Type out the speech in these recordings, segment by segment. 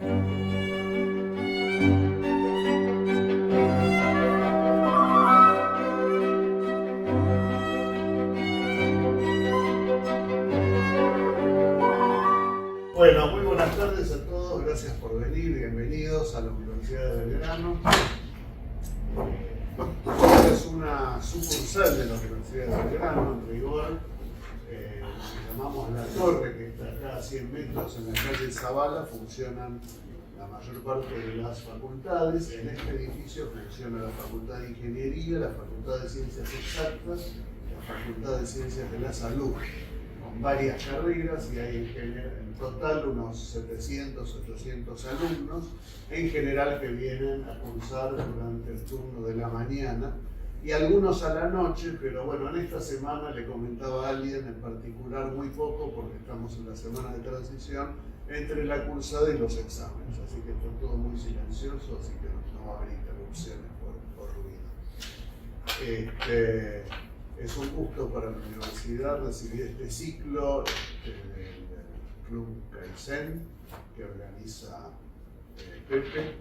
Bueno, muy buenas tardes a todos, gracias por venir, bienvenidos a la Universidad de Belgrano. Esta es una sucursal de la Universidad de Belgrano, en rigor, que llamamos La Torre, que está acá a 100 metros en la calle Zavala. Funcionan la mayor parte de las facultades. En este edificio funciona la Facultad de Ingeniería, la Facultad de Ciencias Exactas, la Facultad de Ciencias de la Salud, con varias carreras, y hay en total unos 700, 800 alumnos, en general que vienen a cursar durante el turno de la mañana, y algunos a la noche, pero bueno, en esta semana le comentaba a alguien en particular muy poco, porque estamos en la semana de transición entre la cursada y los exámenes, así que está todo muy silencioso, así que no va a haber interrupciones por ruido. Es un gusto para la universidad recibir este ciclo del Club Kaizen que organiza Pepe,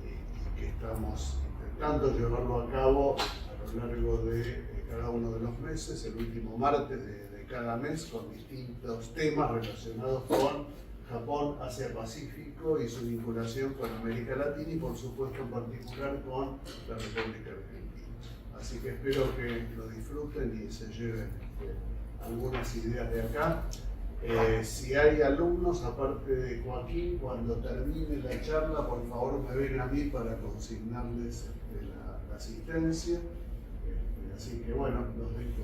y que estamos intentando llevarlo a cabo a lo largo de cada uno de los meses, el último martes de cada mes, con distintos temas relacionados con Japón, Asia-Pacífico y su vinculación con América Latina y por supuesto en particular con la República Argentina. Así que espero que lo disfruten y se lleven algunas ideas de acá. Si hay alumnos, aparte de Joaquín, cuando termine la charla, por favor me ven a mí para consignarles la asistencia. Así que bueno, los dejo.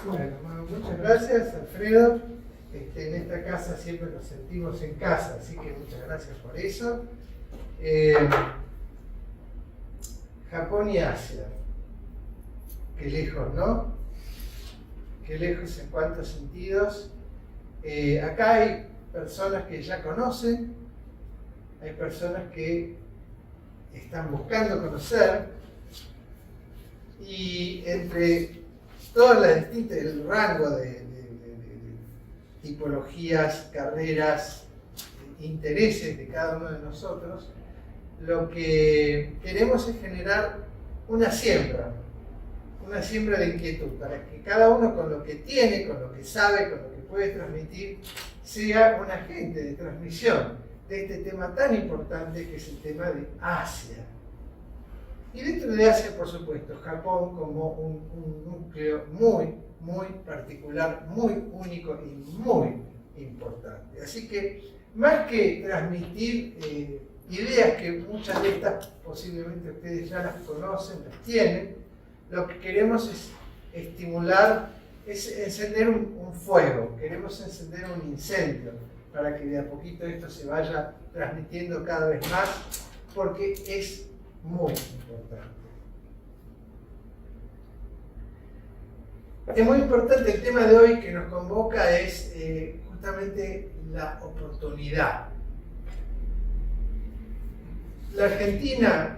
Bueno, muchas gracias, Alfredo. En esta casa siempre nos sentimos en casa, así que muchas gracias por eso. Japón y Asia. Qué lejos, ¿no? Qué lejos en cuántos sentidos. Acá hay personas que ya conocen, hay personas que están buscando conocer, y entre todas las distintas, el rango de tipologías, carreras, intereses de cada uno de nosotros, lo que queremos es generar una siembra de inquietud, para que cada uno con lo que tiene, con lo que sabe, con lo que puede transmitir, sea un agente de transmisión de este tema tan importante que es el tema de Asia. Y dentro de Asia, por supuesto, Japón como un núcleo muy, muy particular, muy único y muy importante. Así que, más que transmitir ideas que muchas de estas posiblemente ustedes ya las conocen, las tienen, lo que queremos es estimular, es encender un fuego, queremos encender un incendio para que de a poquito esto se vaya transmitiendo cada vez más, porque es muy importante. Es muy importante el tema de hoy que nos convoca, es justamente la oportunidad. La Argentina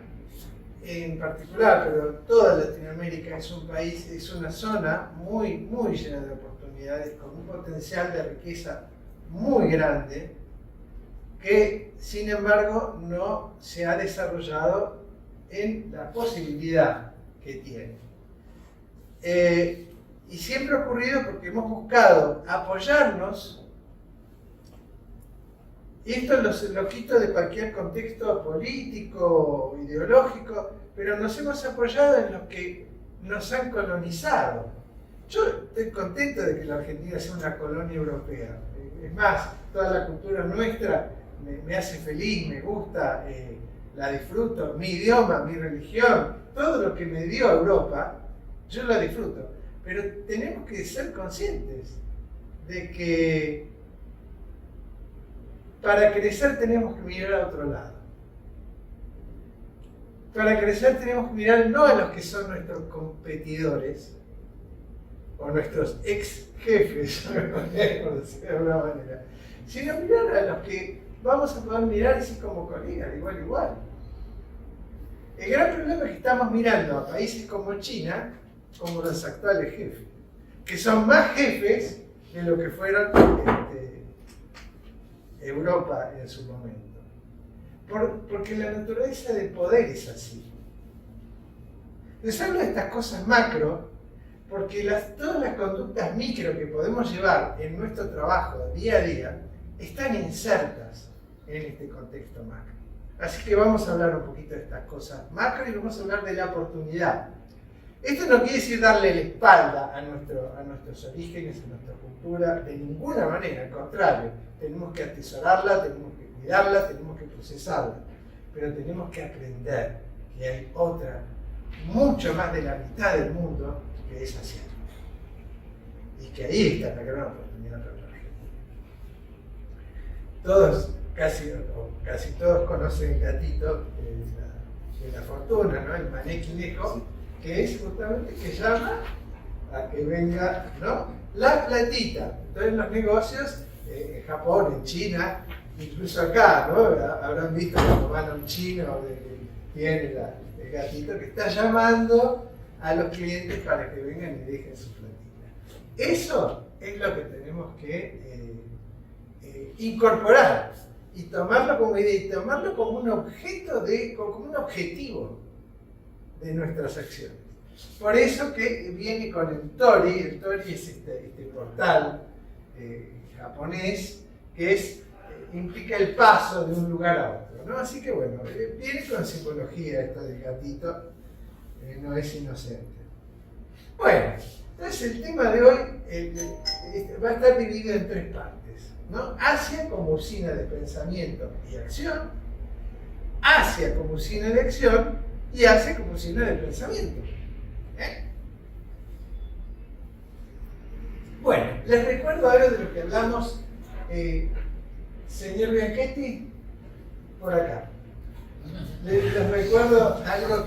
en particular, pero toda Latinoamérica es un país, es una zona muy, muy llena de oportunidades, con un potencial de riqueza muy grande, que sin embargo no se ha desarrollado en la posibilidad que tiene. Y siempre ha ocurrido porque hemos buscado apoyarnos, y esto lo quito de cualquier contexto político o ideológico, pero nos hemos apoyado en los que nos han colonizado. Yo estoy contento de que la Argentina sea una colonia europea. Es más, toda la cultura nuestra me hace feliz, me gusta, la disfruto, mi idioma, mi religión, todo lo que me dio Europa, yo lo disfruto. Pero tenemos que ser conscientes de que para crecer tenemos que mirar a otro lado. Para crecer tenemos que mirar no a los que son nuestros competidores o nuestros ex jefes, por decirlo de alguna manera, sino mirar a los que vamos a poder mirar así como colegas, igual. El gran problema es que estamos mirando a países como China como los actuales jefes, que son más jefes de lo que fueron Europa en su momento. Porque la naturaleza del poder es así. Les hablo de estas cosas macro, porque todas las conductas micro que podemos llevar en nuestro trabajo día a día están insertas en este contexto macro. Así que vamos a hablar un poquito de estas cosas macro y vamos a hablar de la oportunidad. Esto no quiere decir darle la espalda a nuestros orígenes, a nuestra cultura, de ninguna manera, al contrario. Tenemos que atesorarla, tenemos que cuidarla, tenemos que procesarla, pero tenemos que aprender que hay otra, mucho más de la mitad del mundo que es asiática. Y que ahí está la gran oportunidad para la Argentina. Todos, casi todos conocen el gatito de la fortuna, ¿no? El mané Kineko, que es justamente que llama a que venga, ¿no?, la platita. Entonces los negocios, en Japón, en China, incluso acá, ¿no?, habrán visto cuando van a un chino que tiene el gatito que está llamando a los clientes para que vengan y dejen su platita. Eso es lo que tenemos que incorporar y tomarlo como idea y tomarlo como un objeto como un objetivo de nuestras acciones. Por eso que viene con el Tori. El Tori es este portal japonés que implica el paso de un lugar a otro, ¿no? Así que bueno, viene con simbología esto del gatito, no es inocente. Bueno, entonces el tema de hoy va a estar dividido en tres partes, ¿no? Asia como usina de pensamiento y acción, Asia como usina de acción y Asia como usina de pensamiento. Bueno, les recuerdo algo de lo que hablamos, señor Bianchetti, por acá. Les recuerdo algo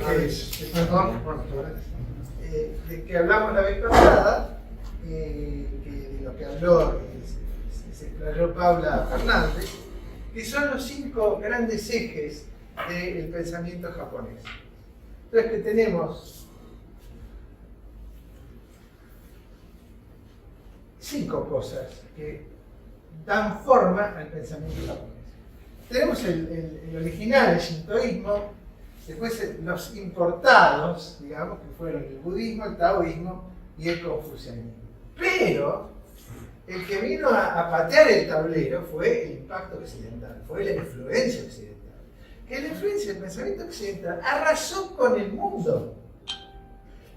de que hablamos la vez pasada, de lo que habló, se explayó Paula Fernández, que son los 5 grandes ejes del pensamiento japonés. Entonces que tenemos 5 cosas que dan forma al pensamiento japonés. Tenemos el original, el shintoísmo, después los importados, digamos, que fueron el budismo, el taoísmo y el confucianismo. Pero el que vino a patear el tablero fue el impacto occidental, fue la influencia occidental. Que la influencia del pensamiento occidental arrasó con el mundo.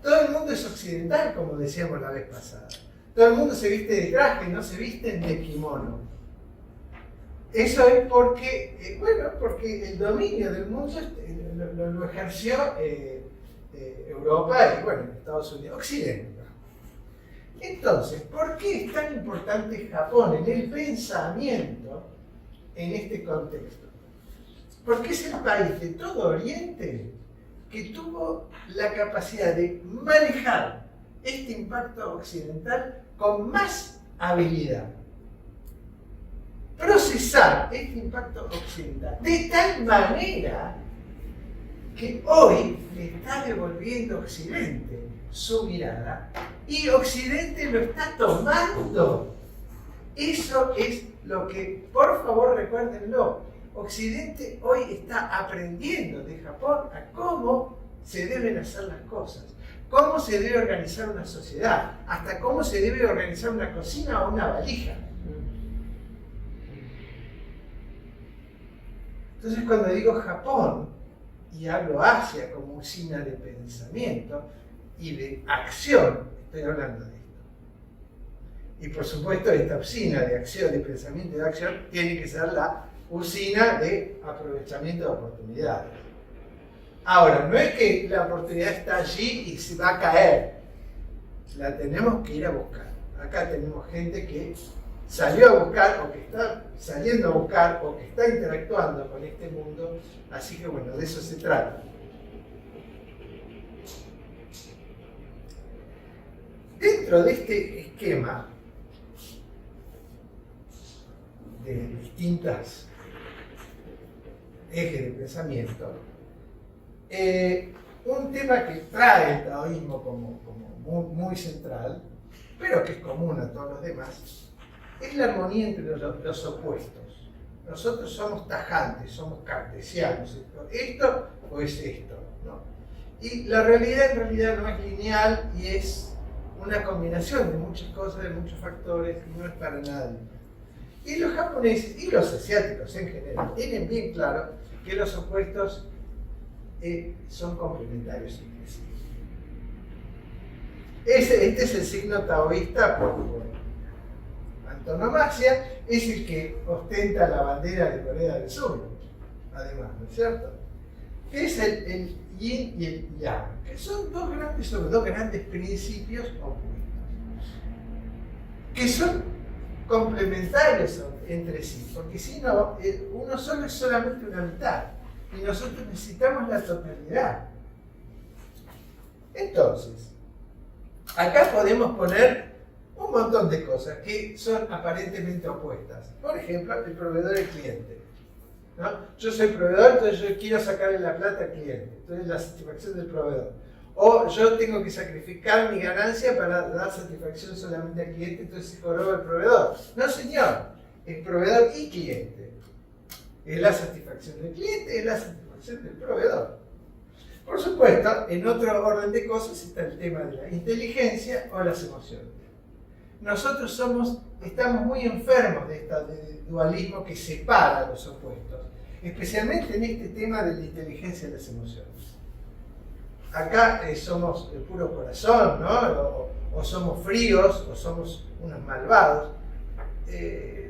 Todo el mundo es occidental, como decíamos la vez pasada. Todo el mundo se viste de traje, no se visten de kimono. Eso es porque, porque el dominio del mundo lo ejerció Europa y, bueno, Estados Unidos, Occidente. Entonces, ¿por qué es tan importante Japón en el pensamiento en este contexto? Porque es el país de todo Oriente que tuvo la capacidad de manejar este impacto occidental con más habilidad. Procesar este impacto occidental de tal manera que hoy le está devolviendo Occidente su mirada y Occidente lo está tomando. Eso es lo que, por favor, recuérdenlo. Occidente hoy está aprendiendo de Japón a cómo se deben hacer las cosas, cómo se debe organizar una sociedad, hasta cómo se debe organizar una cocina o una valija. Entonces, cuando digo Japón y hablo Asia como usina de pensamiento y de acción, estoy hablando de esto. Y por supuesto, esta usina de acción, de pensamiento y de acción, tiene que ser la usina de aprovechamiento de oportunidades. Ahora, no es que la oportunidad está allí y se va a caer. La tenemos que ir a buscar. Acá tenemos gente que salió a buscar, o que está saliendo a buscar, o que está interactuando con este mundo. Así que bueno, de eso se trata. Dentro de este esquema de distintas ejes de pensamiento, un tema que trae el taoísmo como muy central, pero que es común a todos los demás, es la armonía entre los opuestos. Nosotros somos tajantes, somos cartesianos, esto o es esto, ¿no? Y la realidad en realidad no es lineal y es una combinación de muchas cosas, de muchos factores, y no es para nada lineal. Y los japoneses y los asiáticos en general tienen bien claro que los opuestos son complementarios entre sí. Este es el signo taoísta por antonomasia, es el que ostenta la bandera de Corea del Sur, además, ¿no es cierto? Que es el yin y el yang, que son dos grandes principios opuestos, que son complementarios entre sí, porque si no, uno solo es solamente una mitad, y nosotros necesitamos la totalidad. Entonces, acá podemos poner un montón de cosas que son aparentemente opuestas. Por ejemplo, el proveedor y el cliente, ¿no? Yo soy proveedor, entonces yo quiero sacarle la plata al cliente, entonces la satisfacción del proveedor. O yo tengo que sacrificar mi ganancia para dar satisfacción solamente al cliente, entonces se cobró el proveedor. No, señor, es proveedor y cliente. Es la satisfacción del cliente, es la satisfacción del proveedor. Por supuesto, en otro orden de cosas está el tema de la inteligencia o las emociones. Nosotros estamos muy enfermos de este dualismo que separa los opuestos, especialmente en este tema de la inteligencia y las emociones. Acá somos de puro corazón, ¿no? O somos fríos, o somos unos malvados.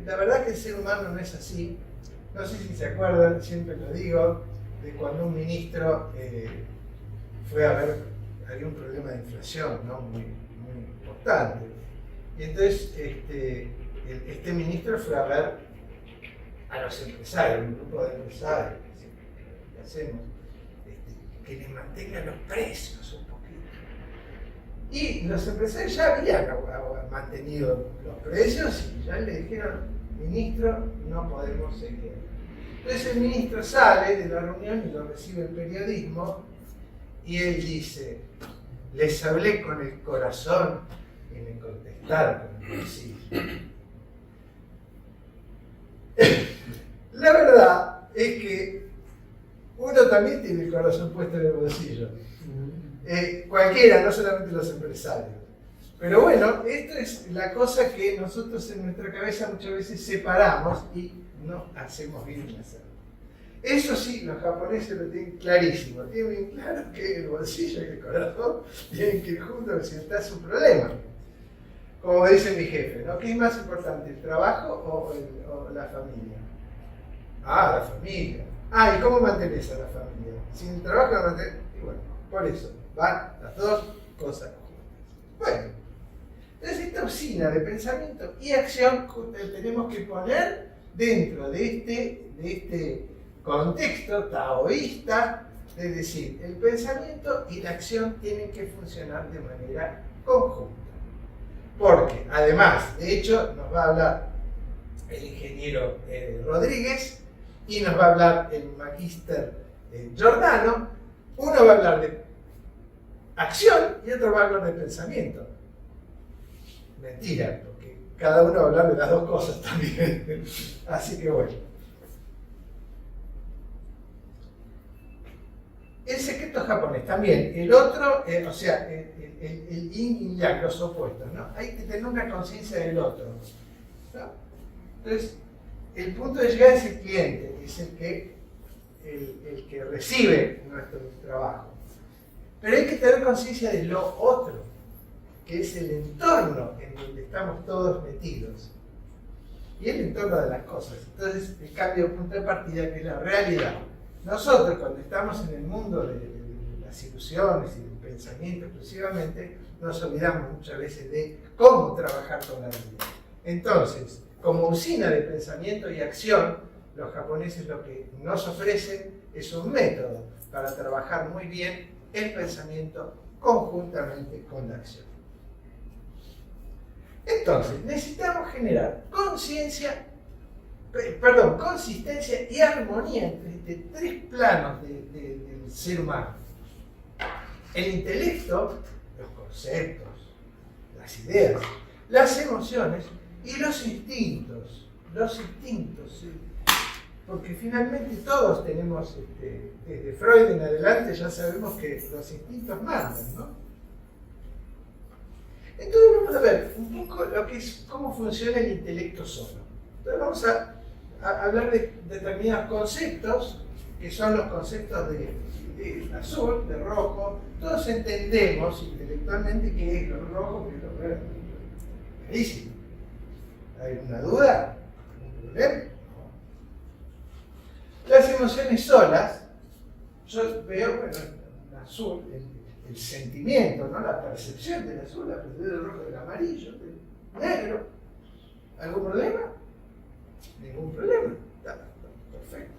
La verdad que el ser humano no es así. No sé si se acuerdan, siempre lo digo, de cuando un ministro fue a ver, había un problema de inflación, ¿no? muy importante. Y entonces este ministro fue a ver a los empresarios, un grupo de empresarios, que hacemos, que les mantengan los precios un poquito. Y los empresarios ya habían mantenido los precios y ya le dijeron, ministro, no podemos seguir. Entonces el ministro sale de la reunión y lo recibe el periodismo y él dice, les hablé con el corazón y me contestaron con el bolsillo. La verdad es que uno también tiene el corazón puesto en el bolsillo. Cualquiera, no solamente los empresarios. Pero bueno, esto es la cosa que nosotros en nuestra cabeza muchas veces separamos y no hacemos bien en hacerlo. Eso sí, los japoneses lo tienen clarísimo. Tienen bien claro que el bolsillo y el corazón tienen que ir juntos si está su problema. Como dice mi jefe, ¿no? ¿Qué es más importante, el trabajo o la familia? Ah, la familia. Ah, ¿y cómo mantenés a la familia? Sin el trabajo no mantenés. Y bueno, por eso van las dos cosas juntas. Bueno, entonces esta usina de pensamiento y acción tenemos que poner dentro de este contexto taoísta, de decir, el pensamiento y la acción tienen que funcionar de manera conjunta. Porque, además, de hecho, nos va a hablar el ingeniero Rodríguez y nos va a hablar el magíster Giordano. Uno va a hablar de acción y otro va a hablar de pensamiento. Mentira, porque cada uno va a hablar de las dos cosas también. Así que bueno. El secreto japonés también. El otro, o sea, el yin y yang, los opuestos, ¿no? Hay que tener una conciencia del otro, ¿no? Entonces, el punto de llegada es el cliente, es el que recibe nuestro trabajo. Pero hay que tener conciencia de lo otro, que es el entorno en donde estamos todos metidos. Y el entorno de las cosas. Entonces, el cambio de punto de partida, que es la realidad. Nosotros, cuando estamos en el mundo de las ilusiones y del pensamiento exclusivamente, nos olvidamos muchas veces de cómo trabajar con la realidad. Entonces, como usina de pensamiento y acción, los japoneses lo que nos ofrecen es un método para trabajar muy bien el pensamiento conjuntamente con la acción. Entonces, necesitamos generar consistencia y armonía entre tres planos del ser humano. El intelecto, los conceptos, las ideas, las emociones y los instintos. Los instintos, ¿sí? Porque finalmente todos tenemos, desde Freud en adelante ya sabemos que los instintos mandan, ¿no? Entonces vamos a ver un poco lo que es, cómo funciona el intelecto solo. Entonces vamos a hablar de determinados conceptos, que son los conceptos de azul, de rojo. Todos entendemos intelectualmente qué es lo rojo, qué es lo verde. Clarísimo. ¿Hay una duda? ¿Algún problema? Las emociones solas, yo veo, bueno, el azul, el sentimiento, ¿no? La percepción del azul, la percepción del rojo, del amarillo, del negro. ¿Algún problema? Ningún problema. Está perfecto.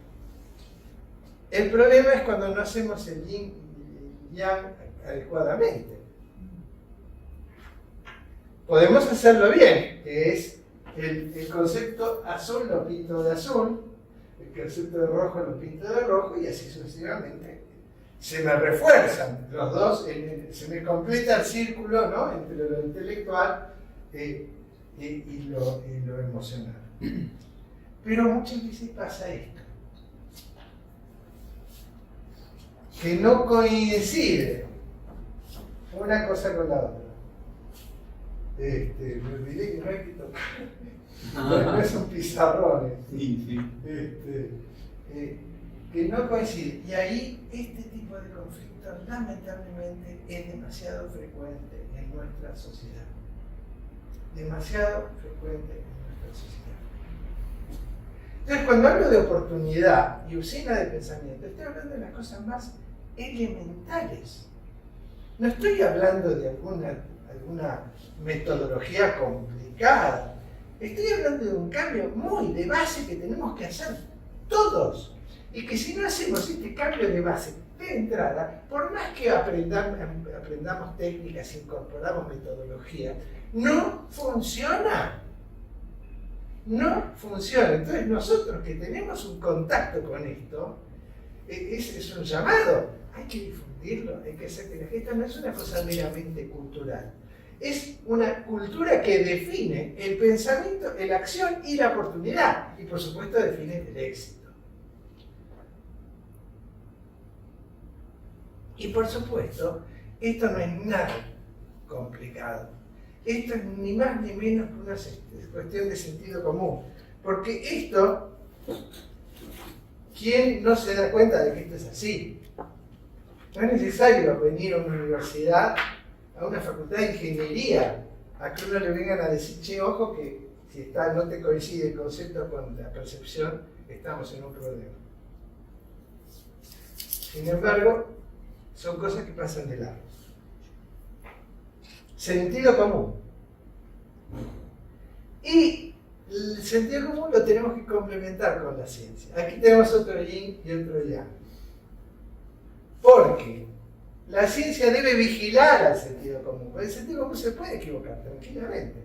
El problema es cuando no hacemos el yin y el yang adecuadamente. Podemos hacerlo bien, que es el concepto azul lo pinto de azul, el concepto de rojo lo pinto de rojo y así sucesivamente. Se me refuerzan los dos, se me completa el círculo, ¿no? Entre lo intelectual y lo emocional. Pero muchas veces pasa esto, que no coincide una cosa con la otra. Me olvidé que no hay que tocar. No son pizarrones. Sí. Que no coincide. Y ahí este tipo de conflictos lamentablemente es demasiado frecuente en nuestra sociedad. Demasiado frecuente en nuestra sociedad. Entonces, cuando hablo de oportunidad y usina de pensamiento, estoy hablando de las cosas más elementales. No estoy hablando de alguna metodología complicada. Estoy hablando de un cambio muy de base que tenemos que hacer todos. Y que si no hacemos este cambio de base de entrada, por más que aprendamos técnicas, incorporamos metodología, no funciona. No funciona. Entonces nosotros que tenemos un contacto con esto, es un llamado. Hay que difundirlo, hay que hacer que la gente no es una cosa meramente cultural. Es una cultura que define el pensamiento, la acción y la oportunidad. Y por supuesto define el éxito. Y por supuesto, esto no es nada complicado. Esto es ni más ni menos que una cuestión de sentido común. Porque esto, ¿quién no se da cuenta de que esto es así? No es necesario venir a una universidad, a una facultad de ingeniería, a que uno le vengan a decir, che, ojo que si no te coincide el concepto con la percepción, estamos en un problema. Sin embargo, son cosas que pasan de largo. Sentido común. Y el sentido común lo tenemos que complementar con la ciencia. Aquí tenemos otro yin y otro yang. Porque la ciencia debe vigilar al sentido común. El sentido común se puede equivocar tranquilamente.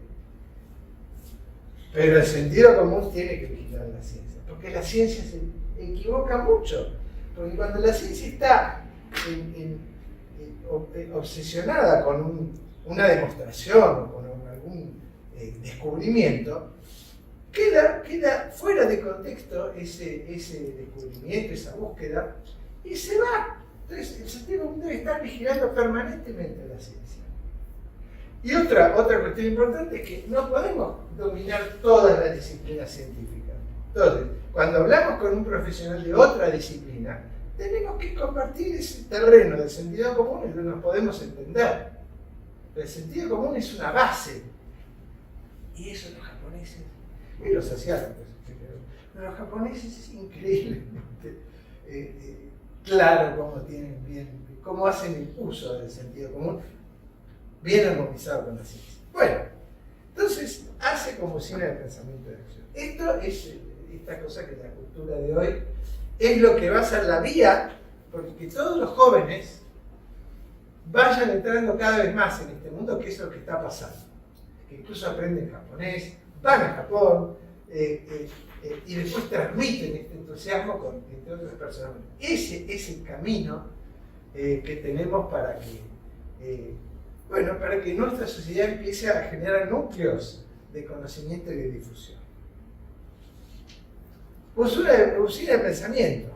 Pero el sentido común tiene que vigilar a la ciencia. Porque la ciencia se equivoca mucho. Porque cuando la ciencia está obsesionada con una demostración o con algún descubrimiento, queda fuera de contexto ese descubrimiento, esa búsqueda, y se va. Entonces el sentido común debe estar vigilando permanentemente la ciencia. Y otra cuestión importante es que no podemos dominar todas las disciplinas científicas. Entonces, cuando hablamos con un profesional de otra disciplina, tenemos que compartir ese terreno del sentido común en donde nos podemos entender. El sentido común es una base. Y eso los japoneses y los asiáticos, pero los japoneses es increíblemente claro cómo hacen el uso del sentido común, bien armonizado con la ciencia. Bueno, entonces hace como usina de pensamiento de acción. Esto es esta cosa que la cultura de hoy es lo que va a ser la vía, porque todos los jóvenes vayan entrando cada vez más en este mundo, que es lo que está pasando. Que incluso aprenden japonés, van a Japón y después transmiten este entusiasmo entre otras personas. Ese camino que tenemos para que nuestra sociedad empiece a generar núcleos de conocimiento y de difusión. Usura de pensamiento,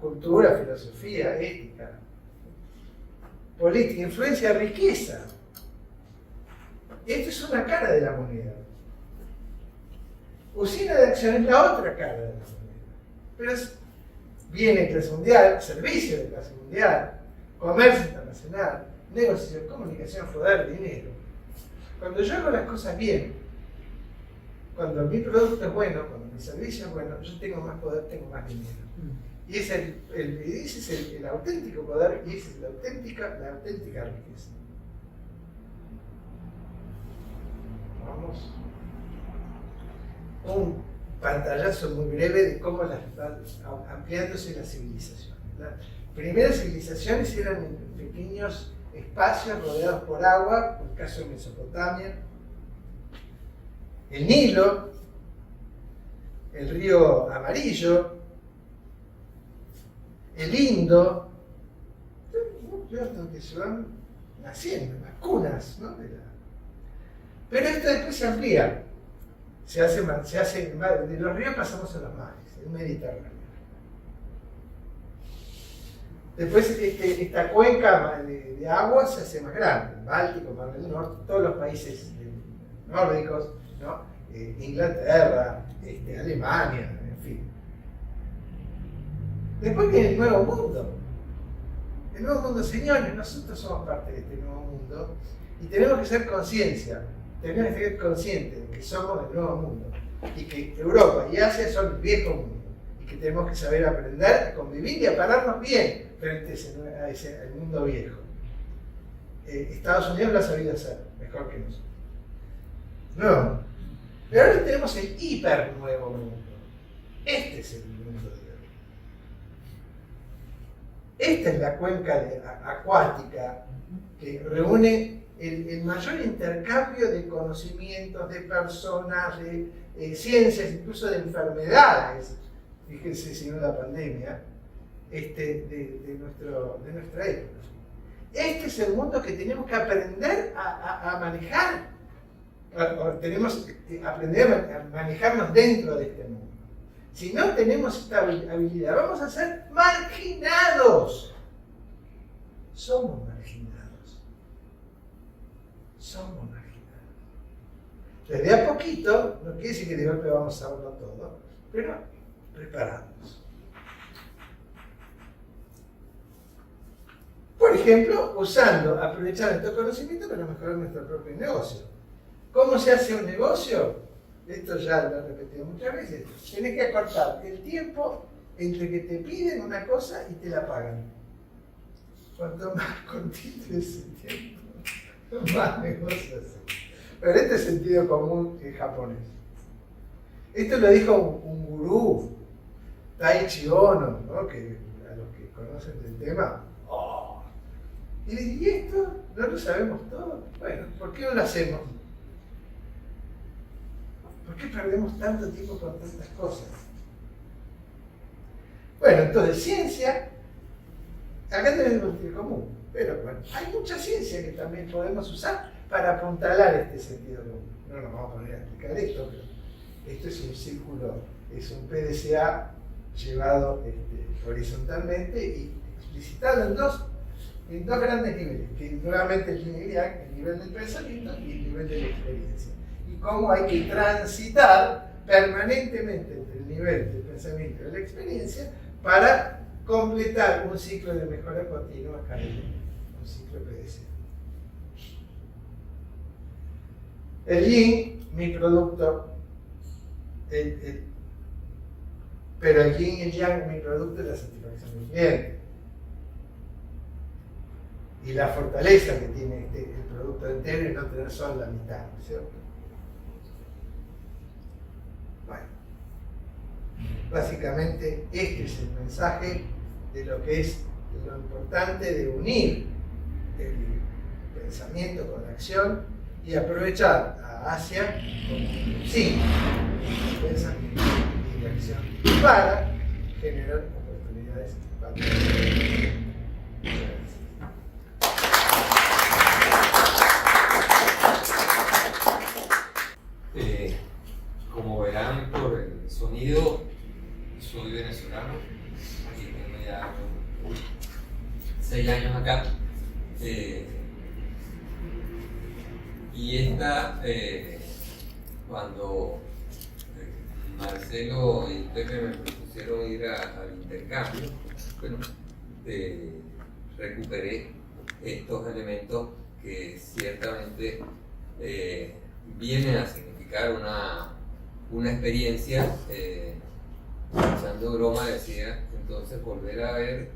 cultura, filosofía, ética, política, influencia, riqueza. Esto es una cara de la moneda. Usina de acción es la otra cara de la moneda. Pero es bienes de clase mundial, servicios de clase mundial, comercio internacional, negociación, comunicación, poder, dinero. Cuando yo hago las cosas bien, cuando mi producto es bueno, cuando mi servicio es bueno, yo tengo más poder, tengo más dinero. Y ese es el auténtico poder y esa es la auténtica riqueza. Vamos. Un pantallazo muy breve de cómo van ampliándose las civilizaciones. Las primeras civilizaciones eran en pequeños espacios rodeados por agua, por el caso de Mesopotamia, el Nilo, el río Amarillo, el Indo, donde se van naciendo, las cunas, ¿no? Pero esto después se amplía, se hace de los ríos pasamos a los mares, el Mediterráneo. Después esta cuenca de agua se hace más grande, el Báltico, Mar del Norte, todos los países nórdicos, ¿no? Inglaterra, Alemania, en fin. Después viene el Nuevo Mundo. El Nuevo Mundo, señores, nosotros somos parte de este Nuevo Mundo y tenemos que ser conscientes de que somos el Nuevo Mundo y que Europa y Asia son el Viejo Mundo y que tenemos que saber aprender a convivir y a pararnos bien frente al mundo viejo. Estados Unidos lo ha sabido hacer mejor que nosotros. No. Pero ahora tenemos el hiper nuevo mundo. Este es el mundo de hoy. Esta es la cuenca acuática que reúne el mayor intercambio de conocimientos, de personas, de ciencias, incluso de enfermedades. Fíjense si no la pandemia. De nuestra época. Este es el mundo que tenemos que aprender a manejar. Tenemos que aprender a manejarnos dentro de este mundo. Si no tenemos esta habilidad, vamos a ser marginados. Somos marginados. Somos marginados. Desde a poquito, no quiere decir que de golpe vamos a saberlo todo, pero preparados. Por ejemplo, aprovechar estos conocimientos para mejorar nuestro propio negocio. ¿Cómo se hace un negocio? Esto ya lo he repetido muchas veces. Tienes que acortar el tiempo entre que te piden una cosa y te la pagan. Cuanto más cortito es el tiempo, más negocios. Pero este es sentido común en japonés. Esto lo dijo un gurú, Taichi Ono, ¿no? Que a los que conocen del tema. Y le dije, ¿y esto? ¿No lo sabemos todo? Bueno, ¿por qué no lo hacemos? ¿Por qué perdemos tanto tiempo con tantas cosas? Bueno, entonces, ciencia, acá tenemos el sentido común, pero bueno, hay mucha ciencia que también podemos usar para apuntalar este sentido común. No nos vamos a poner a explicar esto, pero esto es un círculo, es un PDCA llevado horizontalmente y explicitado en dos grandes niveles, que nuevamente el yin y yang, el nivel del pensamiento y el nivel de la experiencia. Y cómo hay que transitar permanentemente entre el nivel del pensamiento y de la experiencia para completar un ciclo de mejora continua académica, un ciclo PDCA. El yin, mi producto, pero el yin y el yang, mi producto, es la satisfacción del cliente. Y la fortaleza que tiene el producto entero y no tener solo la mitad, ¿cierto? Bueno, básicamente este es el mensaje de lo que es lo importante de unir el pensamiento con la acción y aprovechar a Asia como sí, el pensamiento y la acción para generar oportunidades para todos. Y esta, cuando Marcelo y Pepe me propusieron ir al intercambio, bueno, recuperé estos elementos que ciertamente vienen a significar una experiencia. Echando broma decía, entonces volver a ver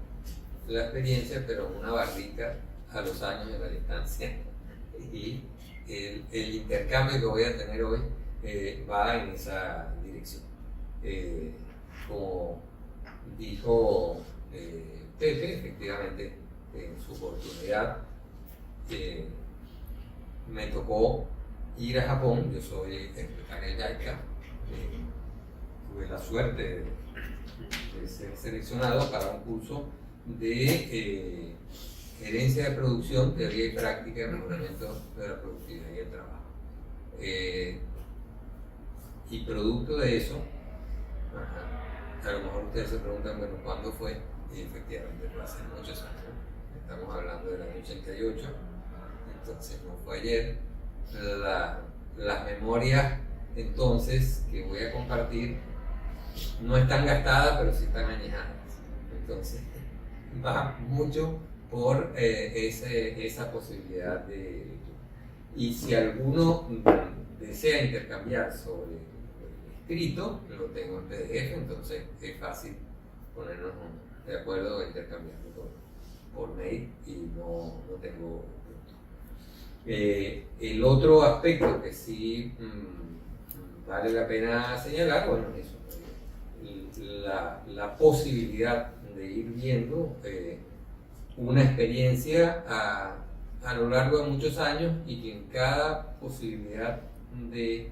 la experiencia, pero en una barrica a los años de la distancia. Y el intercambio que voy a tener hoy va en esa dirección. Como dijo Pepe, efectivamente, en su oportunidad me tocó ir a Japón. Yo soy secretario JICA. Tuve la suerte de ser seleccionado para un curso de gerencia de producción, teoría y práctica de mejoramiento de la productividad y el trabajo. Y producto de eso, a lo mejor ustedes se preguntan, bueno, ¿cuándo fue? Y efectivamente fue hace muchos años. Estamos hablando del año 88, entonces no fue ayer. Las memorias entonces que voy a compartir no están gastadas, pero sí están añejadas. Entonces va mucho por esa posibilidad de lectura. Y si alguno desea intercambiar sobre el escrito, lo tengo en PDF, entonces es fácil ponernos de acuerdo e intercambiarlo por mail y no tengo punto. El otro aspecto que sí vale la pena señalar, bueno, eso, la posibilidad de ir viendo una experiencia a lo largo de muchos años y que en cada posibilidad de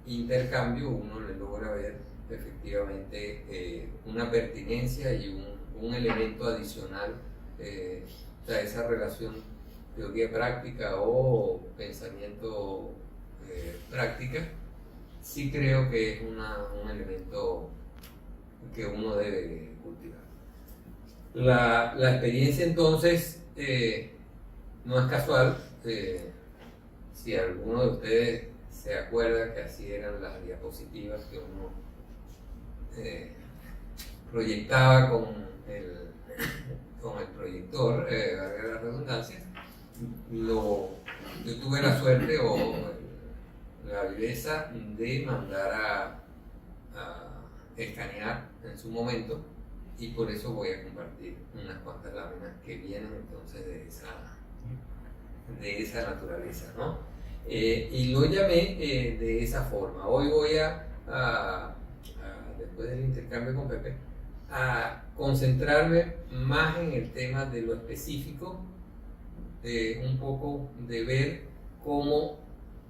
intercambio uno le logra ver efectivamente una pertinencia y un elemento adicional a esa relación teoría-práctica o pensamiento práctica. Sí creo que es un elemento que uno debe cultivar. La experiencia entonces no es casual. Si alguno de ustedes se acuerda que así eran las diapositivas que uno proyectaba con el proyector, valga la redundancia, yo tuve la suerte o la viveza de mandar a escanear en su momento, y por eso voy a compartir unas cuantas láminas que vienen entonces de esa naturaleza, ¿no? Y lo llamé de esa forma. Hoy voy después del intercambio con Pepe, a concentrarme más en el tema de lo específico, un poco de ver cómo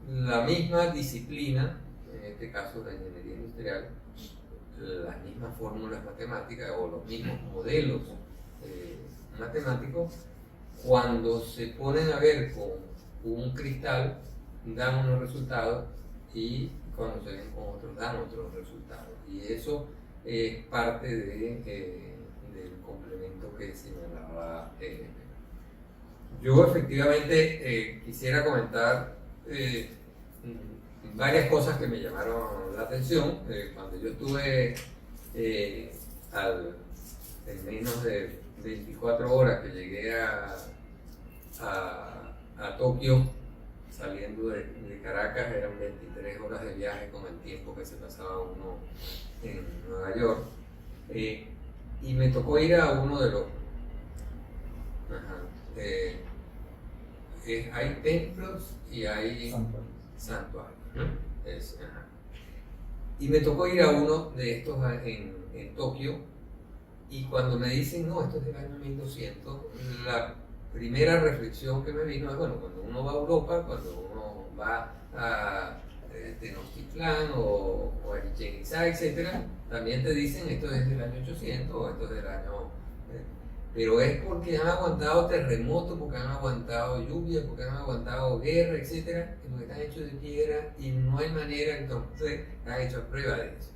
la misma disciplina, en este caso la ingeniería industrial, las mismas fórmulas matemáticas o los mismos modelos matemáticos, cuando se ponen a ver con un cristal, dan unos resultados, y cuando se ven con otros dan otros resultados. Y eso es parte del complemento que señalaba. Yo efectivamente quisiera comentar varias cosas que me llamaron la atención. Cuando yo estuve en menos de 24 horas que llegué a Tokio, saliendo de Caracas, eran 23 horas de viaje con el tiempo que se pasaba uno en Nueva York, y me tocó ir a uno de los hay templos y hay santuarios, ¿no? Y me tocó ir a uno de estos en Tokio, y cuando me dicen, no, esto es del año 1200, la primera reflexión que me vino es, bueno, cuando uno va a Europa, cuando uno va a Tenochtitlán o a Chichén Itzá, etc., también te dicen esto es del año 800 o esto es del año... pero es porque han aguantado terremotos, porque han aguantado lluvia, porque han aguantado guerra, etc., porque están hechos de piedra y no hay manera, entonces han hecho prueba de eso.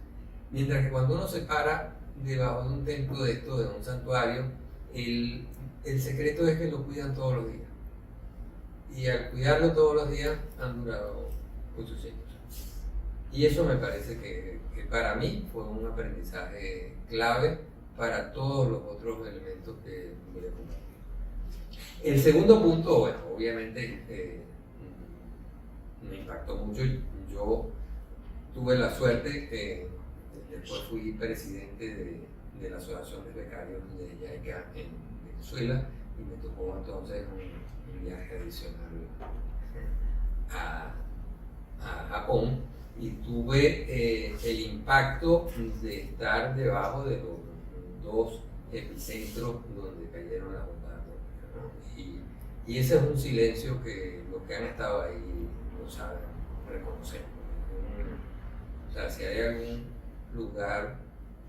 Mientras que cuando uno se para debajo de un templo de esto, de un santuario, el secreto es que lo cuidan todos los días. y al cuidarlo todos los días han durado 800 años. Y eso me parece que para mí fue un aprendizaje clave para todos los otros elementos que voy a compartir. El segundo punto, bueno, obviamente me impactó mucho. Yo tuve la suerte, después fui presidente de la Asociación de Becarios de JICA en Venezuela, y me tocó entonces un viaje adicional a Japón, y tuve el impacto de estar debajo de los dos epicentros donde cayeron las bombas atómicas, ¿no? Y ese es un silencio que los que han estado ahí no saben reconocer. O sea, si hay algún lugar,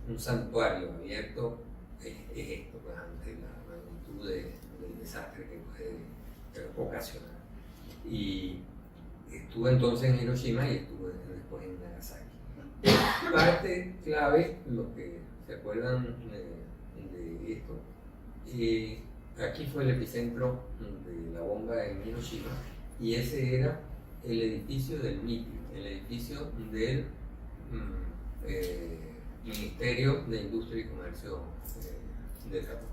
un santuario abierto, es esto, pues, ante la magnitud del desastre que puede ocasionar. Y estuve entonces en Hiroshima y estuve después en Nagasaki. Parte clave, los que se acuerdan de esto, aquí fue el epicentro de la bomba en Hiroshima, y ese era el edificio del MITI, el edificio del Ministerio de Industria y Comercio de Japón.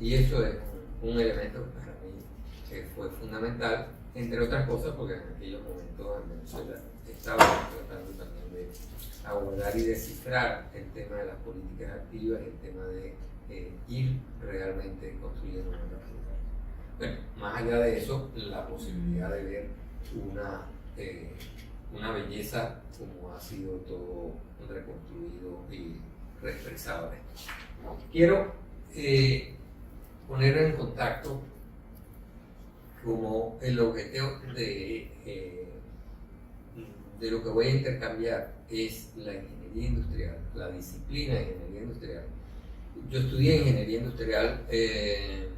Y eso es un elemento que para mí fue fundamental, entre otras cosas porque en aquellos momentos en Venezuela estaba tratando también de abordar y descifrar el tema de las políticas activas, el tema de ir realmente construyendo una capital. Bueno, más allá de eso, la posibilidad de ver una belleza como ha sido todo reconstruido y reexpresado esto. Quiero poner en contacto como el objetivo de lo que voy a intercambiar es la ingeniería industrial, la disciplina de ingeniería industrial. Yo estudié ingeniería industrial en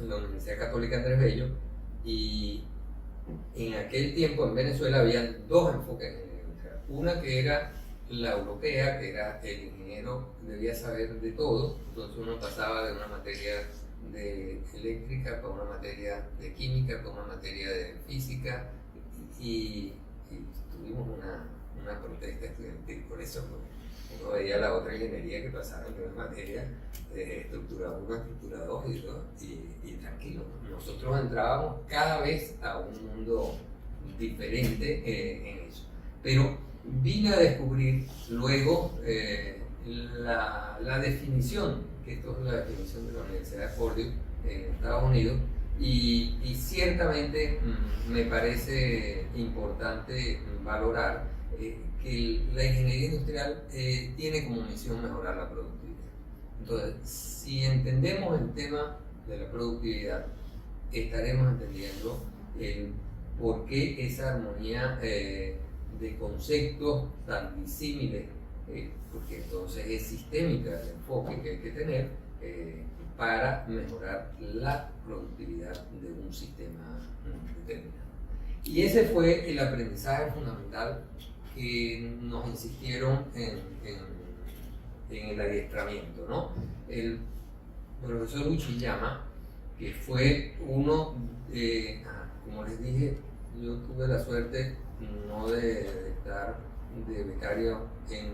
la Universidad Católica Andrés Bello, y en aquel tiempo en Venezuela había dos enfoques en ingeniería industrial. Una que era la europea, que era el ingeniero debía saber de todo, entonces uno pasaba de una materia de eléctrica para una materia de química, para una materia de física, y tuvimos una protesta estudiantil por eso, porque uno veía la otra ingeniería que pasaron de una materia de estructura 1 a estructura 2 y tranquilo, nosotros entrábamos cada vez a un mundo diferente en eso. Pero vine a descubrir luego la definición, que esto es la definición de la Universidad de Purdue en Estados Unidos, y ciertamente me parece importante valorar que la ingeniería industrial tiene como misión mejorar la productividad. Entonces, si entendemos el tema de la productividad, estaremos entendiendo el por qué esa armonía de conceptos tan disímiles, porque entonces es sistémica el enfoque que hay que tener para mejorar la productividad de un sistema determinado. Y ese fue el aprendizaje fundamental que nos insistieron en el adiestramiento, ¿no? El profesor Uchiyama, que fue uno, como les dije, yo tuve la suerte no de estar de becario en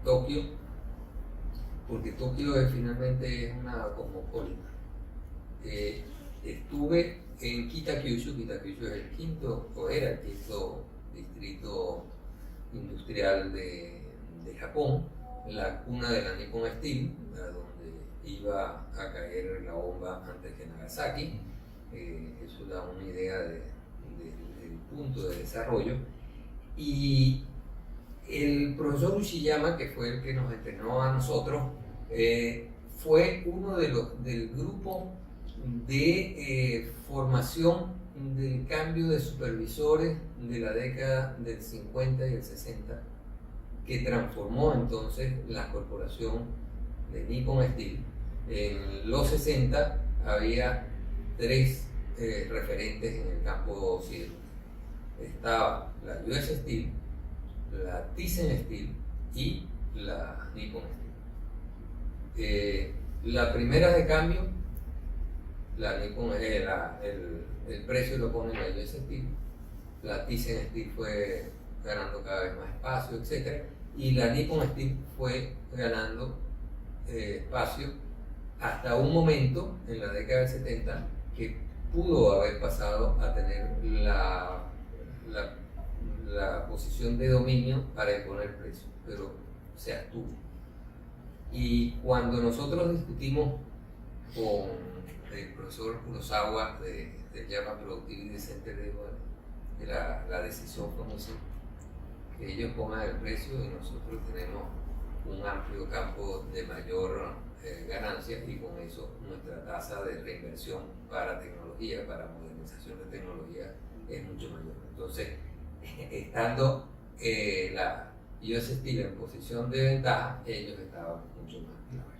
Tokio, porque Tokio finalmente es una cosmopolita. Estuve en Kitakyushu. Kitakyushu es el quinto, o era el quinto distrito industrial de Japón, la cuna de la Nippon Steel, donde iba a caer la bomba antes que Nagasaki. Eso da una idea del punto de desarrollo. Y el profesor Uchiyama, que fue el que nos entrenó a nosotros, fue uno del grupo de formación del cambio de supervisores de la década del 50 y el 60, que transformó entonces la corporación de Nippon Steel. En los 60 había tres referentes en el campo siderúrgico. Estaba la US Steel, la Thyssen Steel y la Nippon Steel. La primera de cambio la Nippon, el precio lo pone la US Steel, la Thyssen Steel fue ganando cada vez más espacio, etc. Y la Nippon Steel fue ganando espacio hasta un momento en la década del 70 que pudo haber pasado a tener la posición de dominio para imponer precios, pero se abstuvo. Y cuando nosotros discutimos con el profesor Kurosawa del Japan Productivity Center de la decisión famosa, que ellos pongan el precio y nosotros tenemos un amplio campo de mayor ganancia, y con eso nuestra tasa de reinversión para tecnología, para modernización de tecnología es mucho mayor. Entonces, estando la US Steel en posición de ventaja, ellos estaban mucho más claros.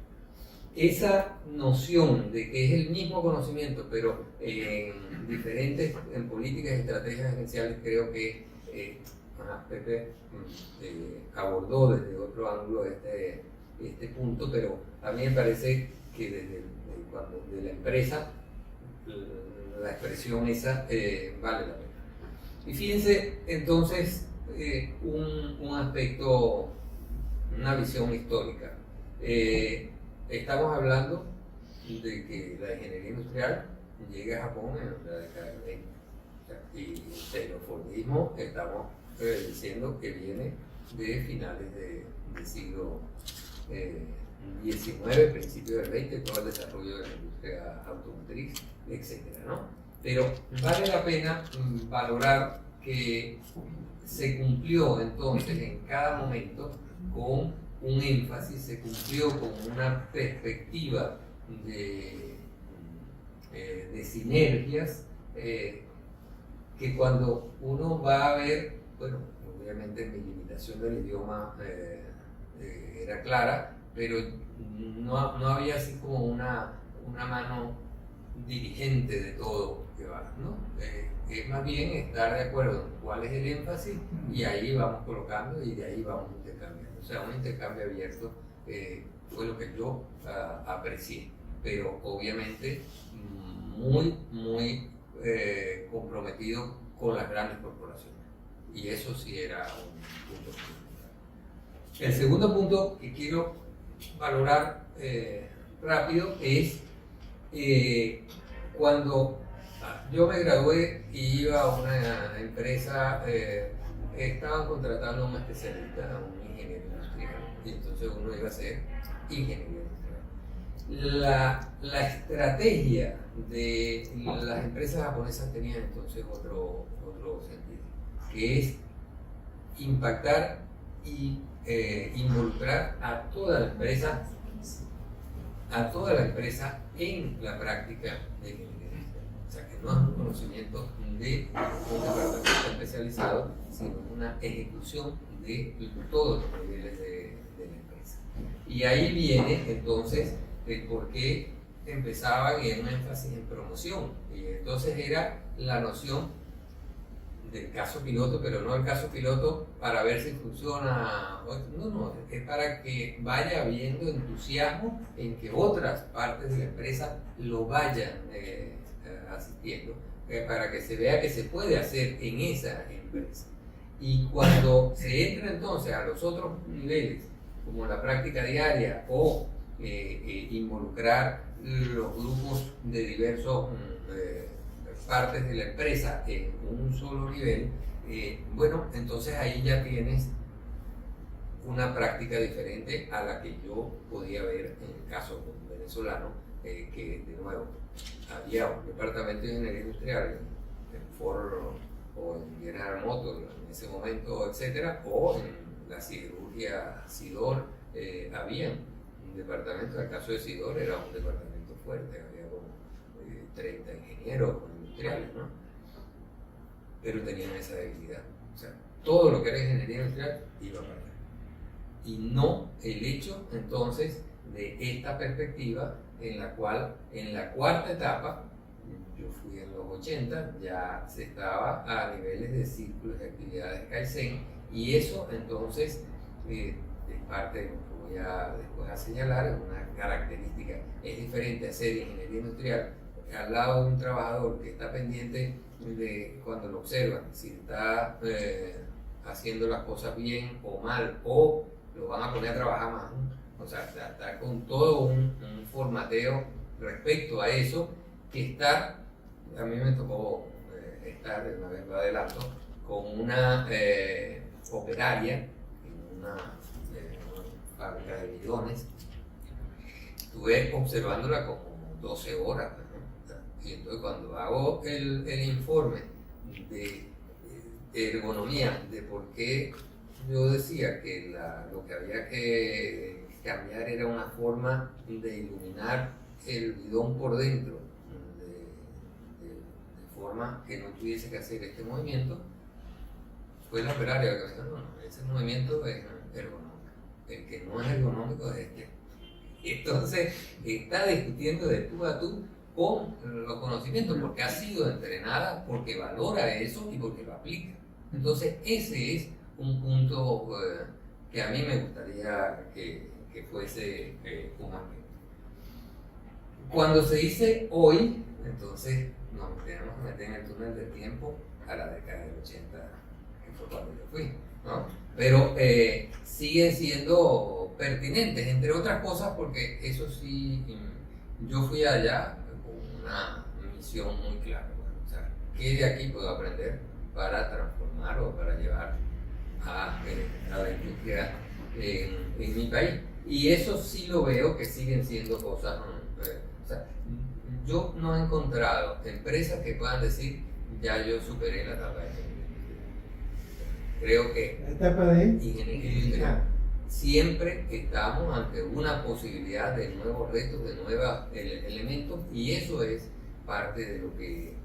Esa noción de que es el mismo conocimiento, pero en políticas y estrategias gerenciales, creo que Pepe abordó desde otro ángulo este punto, pero a mí me parece que desde cuando de la empresa la expresión esa vale la pena. Y fíjense entonces un aspecto, una visión histórica. Estamos hablando de que la ingeniería industrial llega a Japón en la década del 20. Y el Taylor-Fordismo estamos diciendo que viene de finales del siglo XIX, principios del XX, todo el desarrollo de la industria automotriz, etc., ¿no? Pero vale la pena valorar que se cumplió entonces en cada momento con un énfasis, se cumplió con una perspectiva de sinergias que cuando uno va a ver, bueno, obviamente mi limitación del idioma era clara, pero no había así como una mano dirigente de todo que va, ¿no? Es más bien estar de acuerdo en cuál es el énfasis y ahí vamos colocando y de ahí vamos intercambiando. O sea, un intercambio abierto fue lo que yo aprecié, pero obviamente muy comprometido con las grandes corporaciones. Y eso sí era un punto fundamental. El segundo punto que quiero valorar rápido es cuando yo me gradué y iba a una empresa, estaban contratando a un especialista, a un ingeniero industrial, y entonces uno iba a ser ingeniero industrial. La estrategia de las empresas japonesas tenía entonces otro sentido, que es impactar y involucrar a toda la empresa en la práctica de ingeniería industrial. O sea, que no es un conocimiento de un departamento especializado, sino una ejecución de todos los niveles de la empresa. Y ahí viene entonces el por qué empezaban en un énfasis en promoción. Y entonces era la noción del caso piloto, pero no el caso piloto para ver si funciona. No, es para que vaya habiendo entusiasmo en que otras partes de la empresa lo vayan asistiendo, para que se vea que se puede hacer en esa empresa. Y cuando se entra entonces a los otros niveles, como la práctica diaria o involucrar los grupos de diversos partes de la empresa en un solo nivel, bueno, entonces ahí ya tienes una práctica diferente a la que yo podía ver en el caso venezolano, que de nuevo había un departamento de ingeniería industrial en Ford o en General Motors en ese momento, etcétera, o en la siderurgia Sidor, había un departamento. En el caso de Sidor era un departamento fuerte, había como 30 ingenieros industriales, ¿no? Pero tenían esa debilidad. O sea, todo lo que era ingeniería industrial iba para allá. Y no el hecho entonces de esta perspectiva en la cual en la cuarta etapa, yo fui en los 80, ya se estaba a niveles de círculos de actividades Kaizen, y eso entonces es parte de lo que voy a después a señalar, es una característica. Es diferente hacer ingeniería industrial al lado de un trabajador que está pendiente de cuando lo observan, si está haciendo las cosas bien o mal, o lo van a poner a trabajar más, ¿no? O sea, está con todo un formateo respecto a eso, que está, a mí me tocó estar, una vez lo adelanto, con una operaria en una fábrica de bidones. Estuve observándola como 12 horas, ¿no? Y entonces cuando hago el informe de ergonomía, de por qué yo decía que lo que había que cambiar era una forma de iluminar el bidón por dentro, de forma que no tuviese que hacer este movimiento, fue la operaria que me dijo, no, ese movimiento es ergonómico, el que no es ergonómico es este. Entonces está discutiendo de tú a tú con los conocimientos, porque ha sido entrenada, porque valora eso y porque lo aplica. Entonces ese es un punto que a mí me gustaría que fuese un aspecto. Cuando se dice hoy, entonces nos tenemos que meter en el túnel del tiempo a la década del 80, que fue cuando yo fui, ¿no? Pero siguen siendo pertinentes, entre otras cosas, porque eso sí, yo fui allá con una misión muy clara, ¿no? O sea, ¿qué de aquí puedo aprender para transformar o para llevar a la industria en mi país? Y eso sí lo veo que siguen siendo cosas, o sea, yo no he encontrado empresas que puedan decir, ya yo superé la etapa de creo que la etapa de ingeniería industrial siempre estamos ante una posibilidad de nuevos retos, de nuevos elementos, y eso es parte de lo que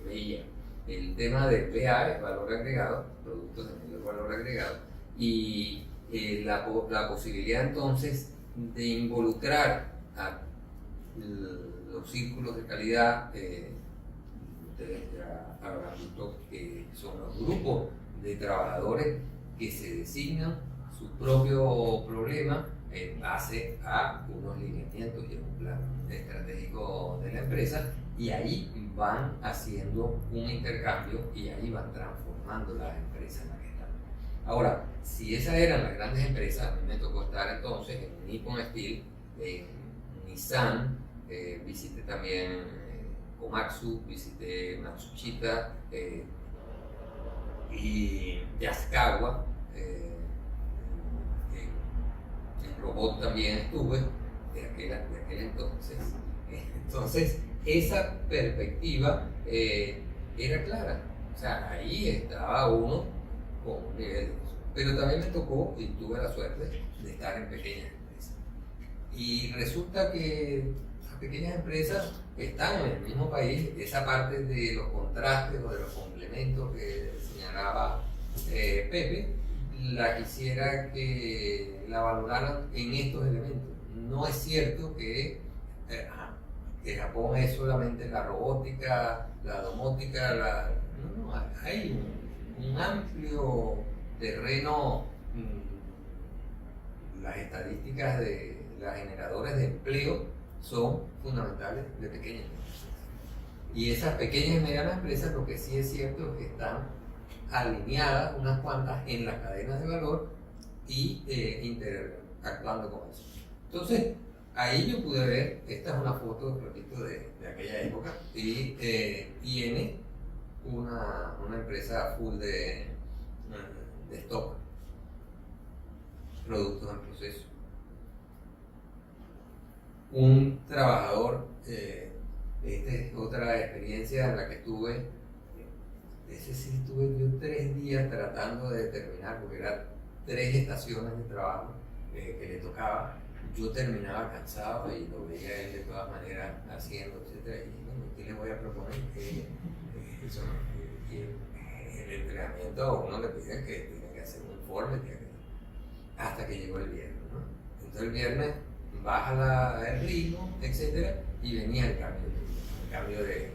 veía. El tema de PA es valor agregado, productos de mayor valor agregado, y la posibilidad entonces de involucrar a los círculos de calidad, ustedes ya habrán visto que son los grupos de trabajadores que se designan su propio problema en base a unos lineamientos y a un plan estratégico de la empresa, y ahí van haciendo un intercambio y ahí van transformando la empresa en la que están. Ahora, si esas eran las grandes empresas, a mí me tocó estar entonces en Nippon Steel, en Nissan, visité también Komatsu, visité Matsushita y Yaskawa. En robot también estuve de aquel entonces. Entonces, esa perspectiva era clara. O sea, ahí estaba uno con un nivel de eso. Pero también me tocó, y tuve la suerte, de estar en pequeñas empresas. Y resulta que las pequeñas empresas están en el mismo país. Esa parte de los contrastes o de los complementos que señalaba Pepe, la quisiera que la valoraran en estos elementos. No es cierto que Japón es solamente la robótica, la domótica, no, hay un amplio terreno. Las estadísticas de las generadoras de empleo son fundamentales de pequeñas empresas. Y esas pequeñas y medianas empresas, lo que sí es cierto es que están alineadas unas cuantas en las cadenas de valor y interactuando con eso. Entonces, ahí yo pude ver, esta es una foto, repito, de aquella época, y tiene una empresa full de stock, productos en proceso. Un trabajador, esta es otra experiencia en la que estuve. Ese sí estuve yo 3 días tratando de determinar, porque eran 3 estaciones de trabajo que le tocaba. Yo terminaba cansado y lo veía él de todas maneras haciendo, etc. Y bueno, ¿qué le voy a proponer? El entrenamiento a uno le pide que tiene que hacer un informe, hasta que llegó el viernes, ¿no? Entonces el viernes baja el ritmo, etc. Y venía el cambio de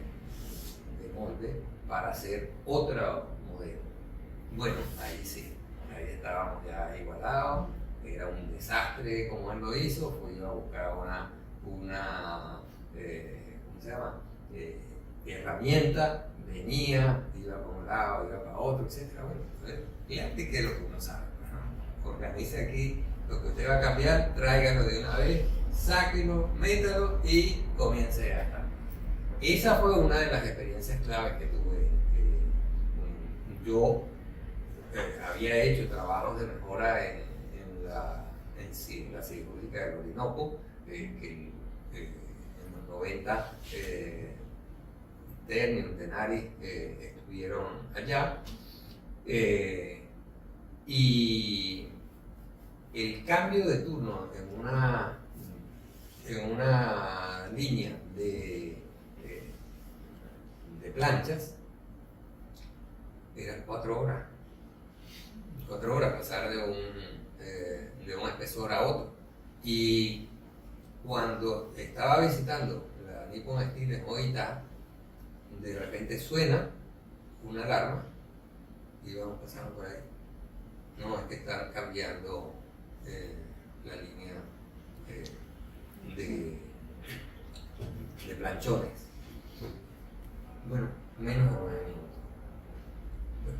molde para hacer otro modelo. Bueno, ahí sí, ahí estábamos ya igualados, era un desastre como él lo hizo, fui a buscar una ¿cómo se llama? herramienta, venía, iba para un lado, iba para otro, etc. Bueno, y aplique lo que uno sabe, ¿no? Organice aquí lo que usted va a cambiar, tráigalo de una vez, sáquelo, métalo y comience a estar. Esa fue una de las experiencias claves que tuve. Yo había hecho trabajos de mejora en la cirúrgica del Orinoco, que en los 90 Ternium, Tenaris estuvieron allá, y el cambio de turno en una línea de planchas eran 4 horas. 4 horas pasar de un espesor a otro. Y cuando estaba visitando la Nippon Steel en Oita, de repente suena una alarma y vamos pasando por ahí. No, es que están cambiando la línea de planchones. Bueno, menos de 9 minutos.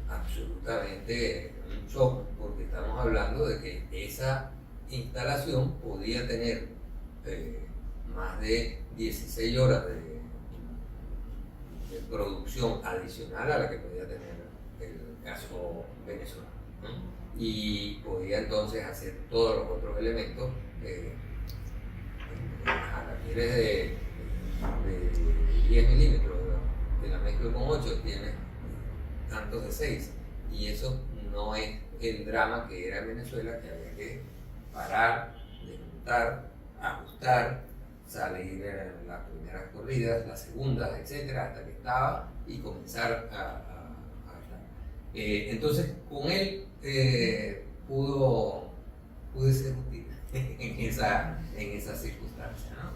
Absolutamente un shock, porque estamos hablando de que esa instalación podía tener más de 16 horas de producción adicional a la que podía tener el caso venezolano, ¿no? Y podía entonces hacer todos los otros elementos. A la quieres de 10 milímetros, de la mezcla con 8 tienes tantos de 6, y eso no es el drama que era en Venezuela, que había que parar, desmontar, ajustar, salir en las primeras corridas, las segundas, etcétera, hasta que estaba y comenzar a estar. Entonces, con él pude ser útil en esa circunstancia, ¿no?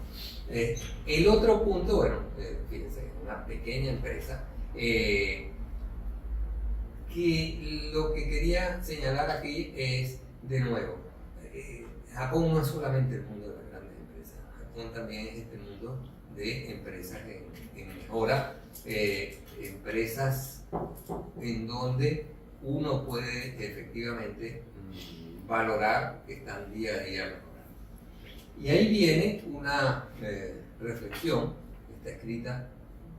El otro punto, bueno, fíjense, una pequeña empresa, que lo que quería señalar aquí es, de nuevo, Japón no es solamente el mundo de las grandes empresas, Japón también es este mundo de empresas en mejora, empresas en donde uno puede efectivamente valorar que están día a día mejorando. Y ahí viene una reflexión que está escrita,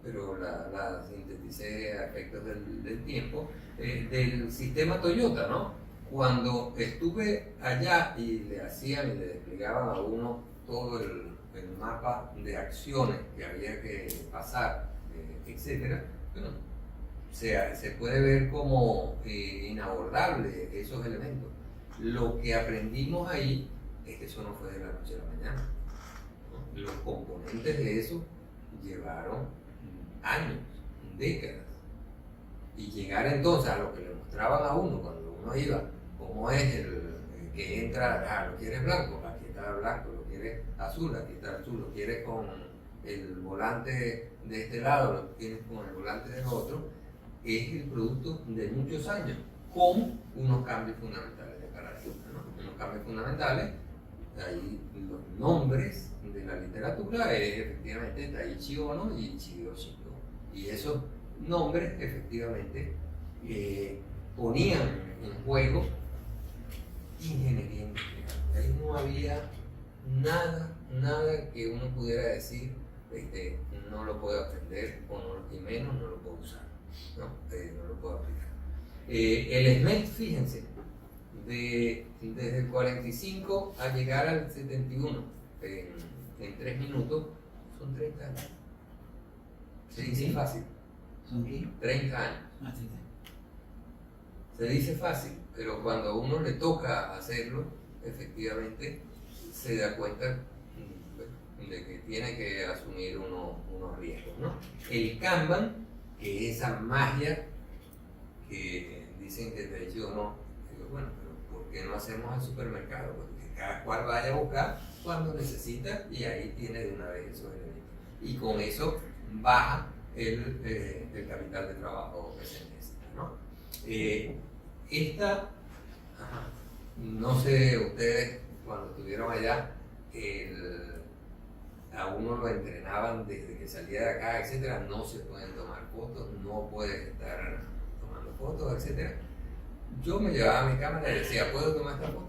pero la sinteticé a efectos del tiempo, del sistema Toyota, ¿no? Cuando estuve allá y le hacían y le desplegaban a uno todo el mapa de acciones que había que pasar, etcétera, bueno, se puede ver como inabordable esos elementos. Lo que aprendimos ahí es que eso no fue de la noche a la mañana, ¿no? Los componentes de eso llevaron años, décadas, y llegar entonces a lo que le mostraban a uno cuando uno iba, cómo es el que entra, lo quieres blanco, aquí está blanco, lo quieres azul, aquí está azul, lo quieres con el volante de este lado, lo tienes con el volante del otro, es el producto de muchos años, con unos cambios fundamentales de paradigma, ¿no? Unos cambios fundamentales, ahí los nombres de la literatura es efectivamente Taiichi Ohno y Ichiro Shindo. Y esos nombres efectivamente ponían en juego ingeniería industrial. Ahí no había nada que uno pudiera decir, no lo puedo aprender, y menos no lo puedo usar, ¿no? No lo puedo aplicar. El SMED, fíjense, desde el 45 a llegar al 71 en 3 minutos son 30 años. Se dice fácil. ¿Son qué? 30 años. Ah, 30. Se dice fácil, pero cuando a uno le toca hacerlo, efectivamente se da cuenta de que tiene que asumir unos riesgos, ¿no? El Kanban, que es esa magia que dicen que de hecho no, digo, bueno, pero ¿por qué no hacemos el supermercado? Porque cada cual vaya a buscar cuando necesita y ahí tiene de una vez esos elementos. Y con eso baja el capital de trabajo que se necesita, ¿no? No sé ustedes cuando estuvieron allá, a uno lo entrenaban desde que salía de acá, etcétera, no se pueden tomar fotos, no puedes estar tomando fotos, etcétera. Yo me llevaba mi cámara y decía, ¿puedo tomar esta foto?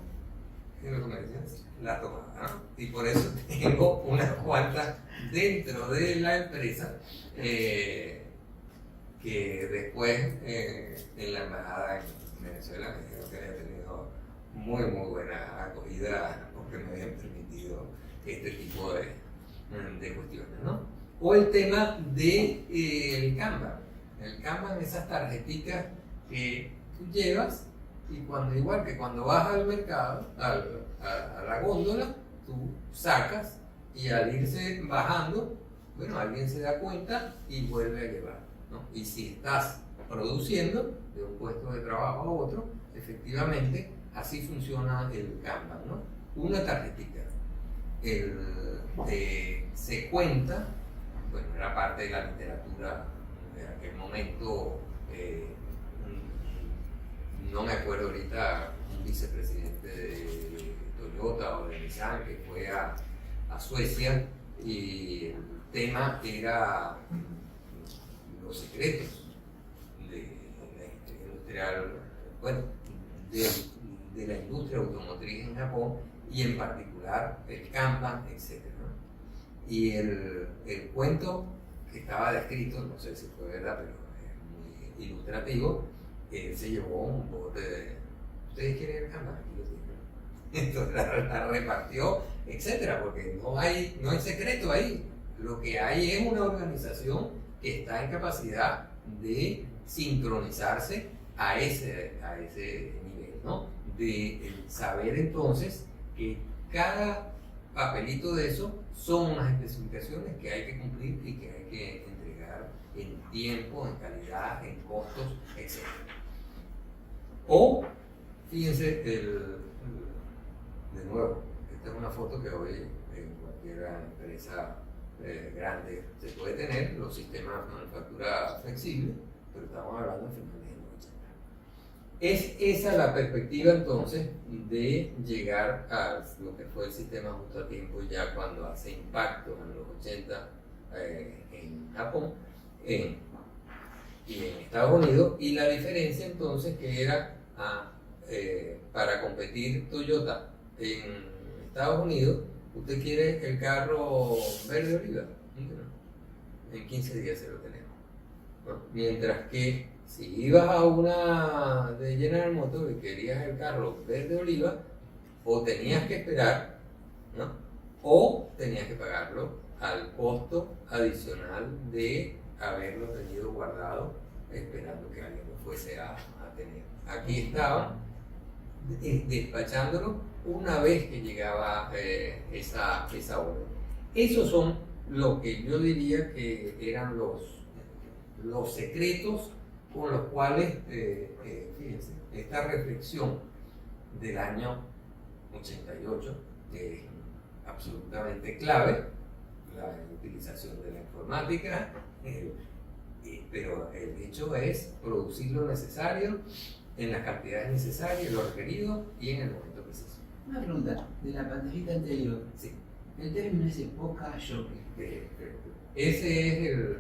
Y lo que me decían, la tomaba, ¿no? Y por eso tengo unas cuantas dentro de la empresa que después en la embajada en Venezuela me dijeron que había tenido muy buena acogida porque me habían permitido este tipo de cuestiones, ¿no? O el tema del Kanban. El Kanban, esas tarjeticas que tú llevas y igual que cuando vas al mercado, a la góndola, tú sacas y al irse bajando, bueno, alguien se da cuenta y vuelve a llevar, ¿no? Y si estás produciendo de un puesto de trabajo a otro, efectivamente así funciona el Kanban, ¿no? Una tarjetita. Se cuenta, bueno, era parte de la literatura de aquel momento, no me acuerdo ahorita, un vicepresidente de Toyota o de Nissan que fue a Suecia y el tema era los secretos de la industria automotriz en Japón y en particular el Kanban, etc. ¿no? Y el cuento que estaba descrito, no sé si fue verdad, pero es muy ilustrativo, él se llevó un bote de, ¿ustedes quieren el Kanban? Aquí lo tienen. Entonces la repartió, etc. Porque no hay secreto ahí. Lo que hay es una organización que está en capacidad de sincronizarse a ese nivel, ¿no? De saber entonces que cada papelito de eso son unas especificaciones que hay que cumplir y que hay que entregar en tiempo, en calidad, en costos, etc. O, fíjense, de nuevo, esta es una foto que hoy en cualquier empresa grande se puede tener, los sistemas de manufactura flexible, pero estamos hablando de finales de los 80. Es esa la perspectiva entonces de llegar a lo que fue el sistema justo a tiempo ya cuando hace impacto en los 80 en Japón y en Estados Unidos, y la diferencia entonces que era para competir Toyota en Estados Unidos, usted quiere el carro verde oliva, en 15 días se lo tenemos, ¿no? Mientras que si ibas a una de General Motors y querías el carro verde oliva, o tenías que esperar, ¿no? O tenías que pagarlo al costo adicional de haberlo tenido guardado esperando que alguien lo fuese a tener. Aquí estaban despachándolo una vez que llegaba esa orden. Esos son lo que yo diría que eran los secretos con los cuales, fíjense, esta reflexión del año 88 es absolutamente clave, la utilización de la informática, pero el hecho es producir lo necesario en las cantidades necesarias, lo requerido y en el momento preciso. Una pregunta, de la pantallita anterior, Sí. el término es poca shopping. Ese es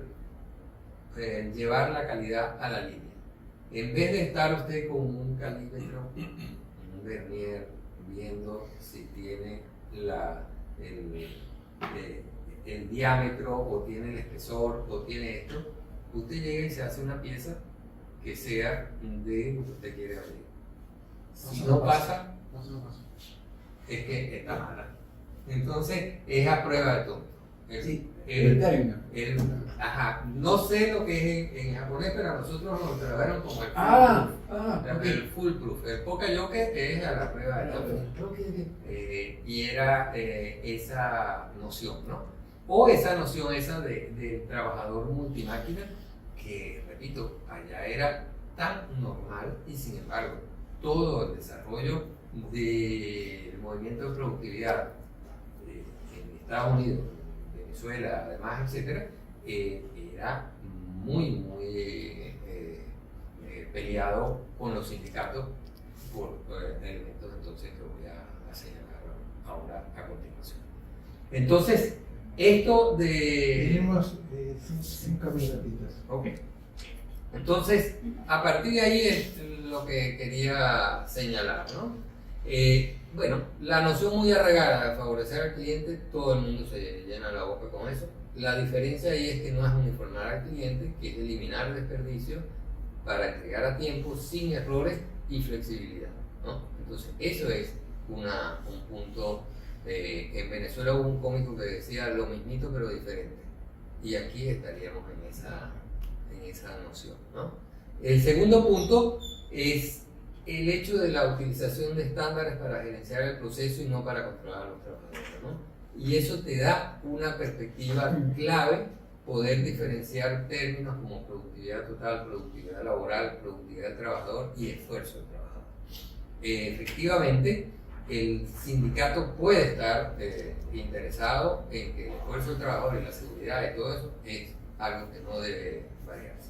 el llevar la calidad a la línea. En vez de estar usted con un calímetro, un vernier, viendo si tiene el diámetro o tiene el espesor o tiene esto, usted llega y se hace una pieza que sea de lo que usted quiere abrir. Si no pasa, es que está mala. Entonces es a prueba de tonto. Sí, el término. No sé lo que es en japonés, pero a nosotros nos trabajaron como el Ok. el foolproof. El pokayoke es a la prueba de tonto. Y era esa noción, ¿no? O esa noción de trabajador multimáquina que, repito, allá era tan normal y sin embargo todo el desarrollo del movimiento de productividad en Estados Unidos, Venezuela, además, etcétera, era muy peleado con los sindicatos por elementos entonces que voy a señalar ahora a continuación. Entonces, Esto de... Tenemos 5 minutitos. Ok. Entonces, a partir de ahí es lo que quería señalar, ¿no? Bueno, la noción muy arraigada de favorecer al cliente, todo el mundo se llena la boca con eso. La diferencia ahí es que no es uniformar al cliente, que es eliminar desperdicios para entregar a tiempo, sin errores y flexibilidad, ¿no? Entonces, eso es un punto. En Venezuela hubo un cómico que decía lo mismito pero diferente. Y aquí estaríamos en esa noción, ¿no? El segundo punto es el hecho de la utilización de estándares para gerenciar el proceso y no para controlar a los trabajadores, ¿no? Y eso te da una perspectiva clave, poder diferenciar términos como productividad total, productividad laboral, productividad del trabajador y esfuerzo del trabajador. Efectivamente, el sindicato puede estar interesado en que el esfuerzo del trabajador y la seguridad y todo eso es algo que no debe variarse.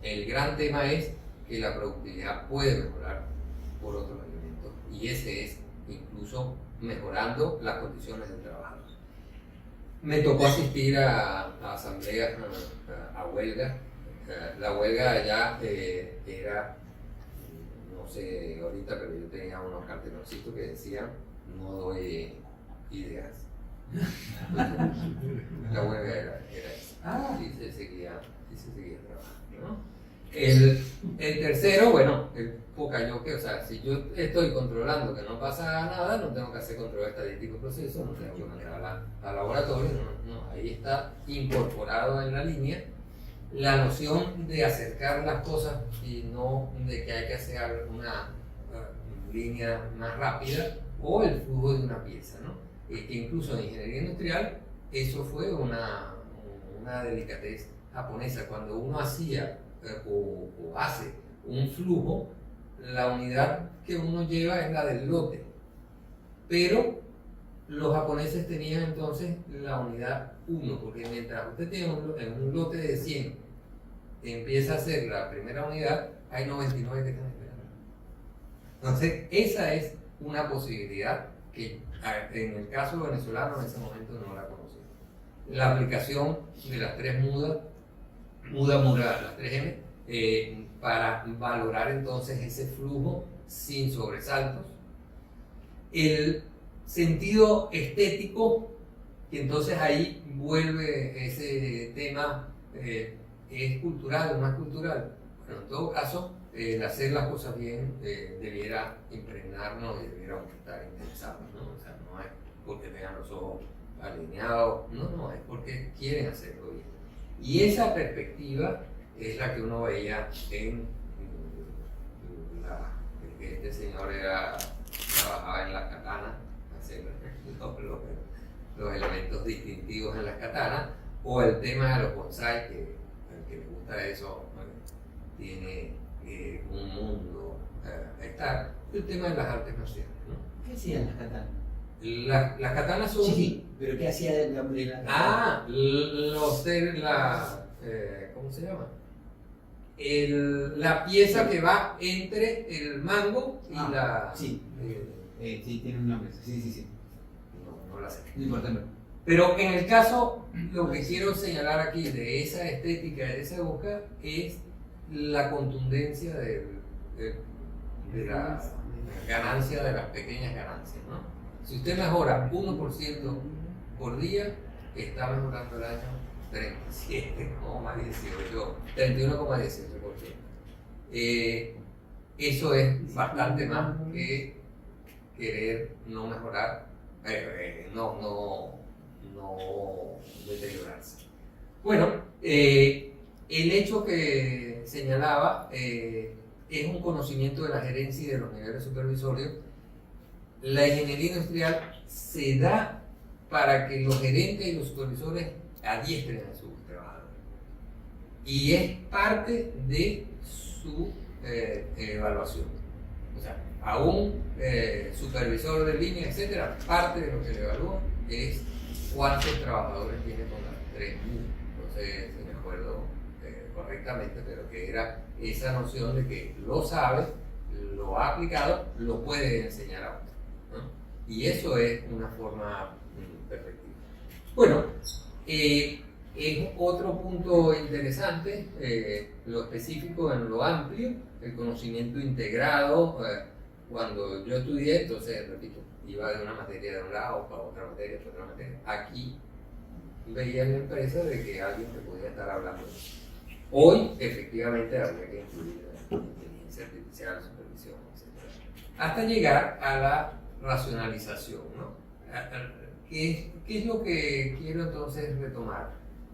El gran tema es que la productividad puede mejorar por otros elementos y ese es incluso mejorando las condiciones del trabajador. Me tocó asistir a asambleas, a huelgas. La huelga allá era, no sé ahorita, pero yo tenía unos carteloncitos que decían no doy ideas. La huelga era esa. Y se seguía trabajando, ¿no? El tercero, bueno, el pocayoque, o sea, si yo estoy controlando que no pasa nada, no tengo que hacer control estadístico proceso, no tengo que mandar al laboratorio, no, ahí está incorporado en la línea la noción de acercar las cosas y no de que hay que hacer una línea más rápida o el flujo de una pieza, ¿no? Que incluso en ingeniería industrial eso fue una delicadez japonesa. Cuando uno hacía o hace un flujo, la unidad que uno lleva es la del lote, pero los japoneses tenían entonces la unidad 1, porque mientras usted tiene un lote de 100 empieza a hacer la primera unidad, hay 99 que están esperando. Entonces esa es una posibilidad que en el caso venezolano en ese momento no la conocía. La aplicación de las tres las 3M, para valorar entonces ese flujo sin sobresaltos. El sentido estético, que entonces ahí vuelve ese tema, es cultural o no es cultural. Bueno, en todo caso, el hacer las cosas bien debiera impregnarnos y debiéramos estar interesados, ¿no? O sea, no es porque tengan los ojos alineados, no, es porque quieren hacerlo bien. Y esa perspectiva es la que uno veía en este señor trabajaba en las katanas, hacer los elementos distintivos en las katanas, o el tema de los bonsai, que al que le gusta eso tiene un mundo a estar. El tema de las artes marciales, ¿no? ¿Qué hacían las katanas? Las katanas son... Sí, pero ¿qué hacía de la katana? ¿Cómo se llama? La pieza que va entre el mango y la... Sí, sí, tiene un nombre. Sí. No la sé. No importa, no. Pero en el caso, lo que quiero señalar aquí de esa estética, de esa búsqueda, es la contundencia de la ganancia, de las pequeñas ganancias, ¿no? Si usted mejora 1% por día, está mejorando el año 31,18%. Eso es bastante más que querer no mejorar, no deteriorarse. Bueno, el hecho que señalaba es un conocimiento de la gerencia y de los niveles supervisorios. La ingeniería industrial se da para que los gerentes y los supervisores adiestren a sus trabajadores. Y es parte de su evaluación. O sea, a un supervisor de línea, etcétera, parte de lo que le evalúa es cuántos trabajadores tiene con las 3. No sé si me acuerdo correctamente, pero que era esa noción de que lo sabe, lo ha aplicado, lo puede enseñar a otro, ¿no? Y eso es una forma perfectiva. Bueno, es otro punto interesante, lo específico en lo amplio, el conocimiento integrado. Cuando yo estudié, entonces, repito, iba de una materia de un lado para otra materia, para otra materia. Aquí veía en la empresa de que alguien te podía estar hablando de eso. Hoy, efectivamente, habría que incluir inteligencia artificial, supervisión, etc. Hasta llegar a la racionalización, ¿no? ¿Qué es lo que quiero entonces retomar?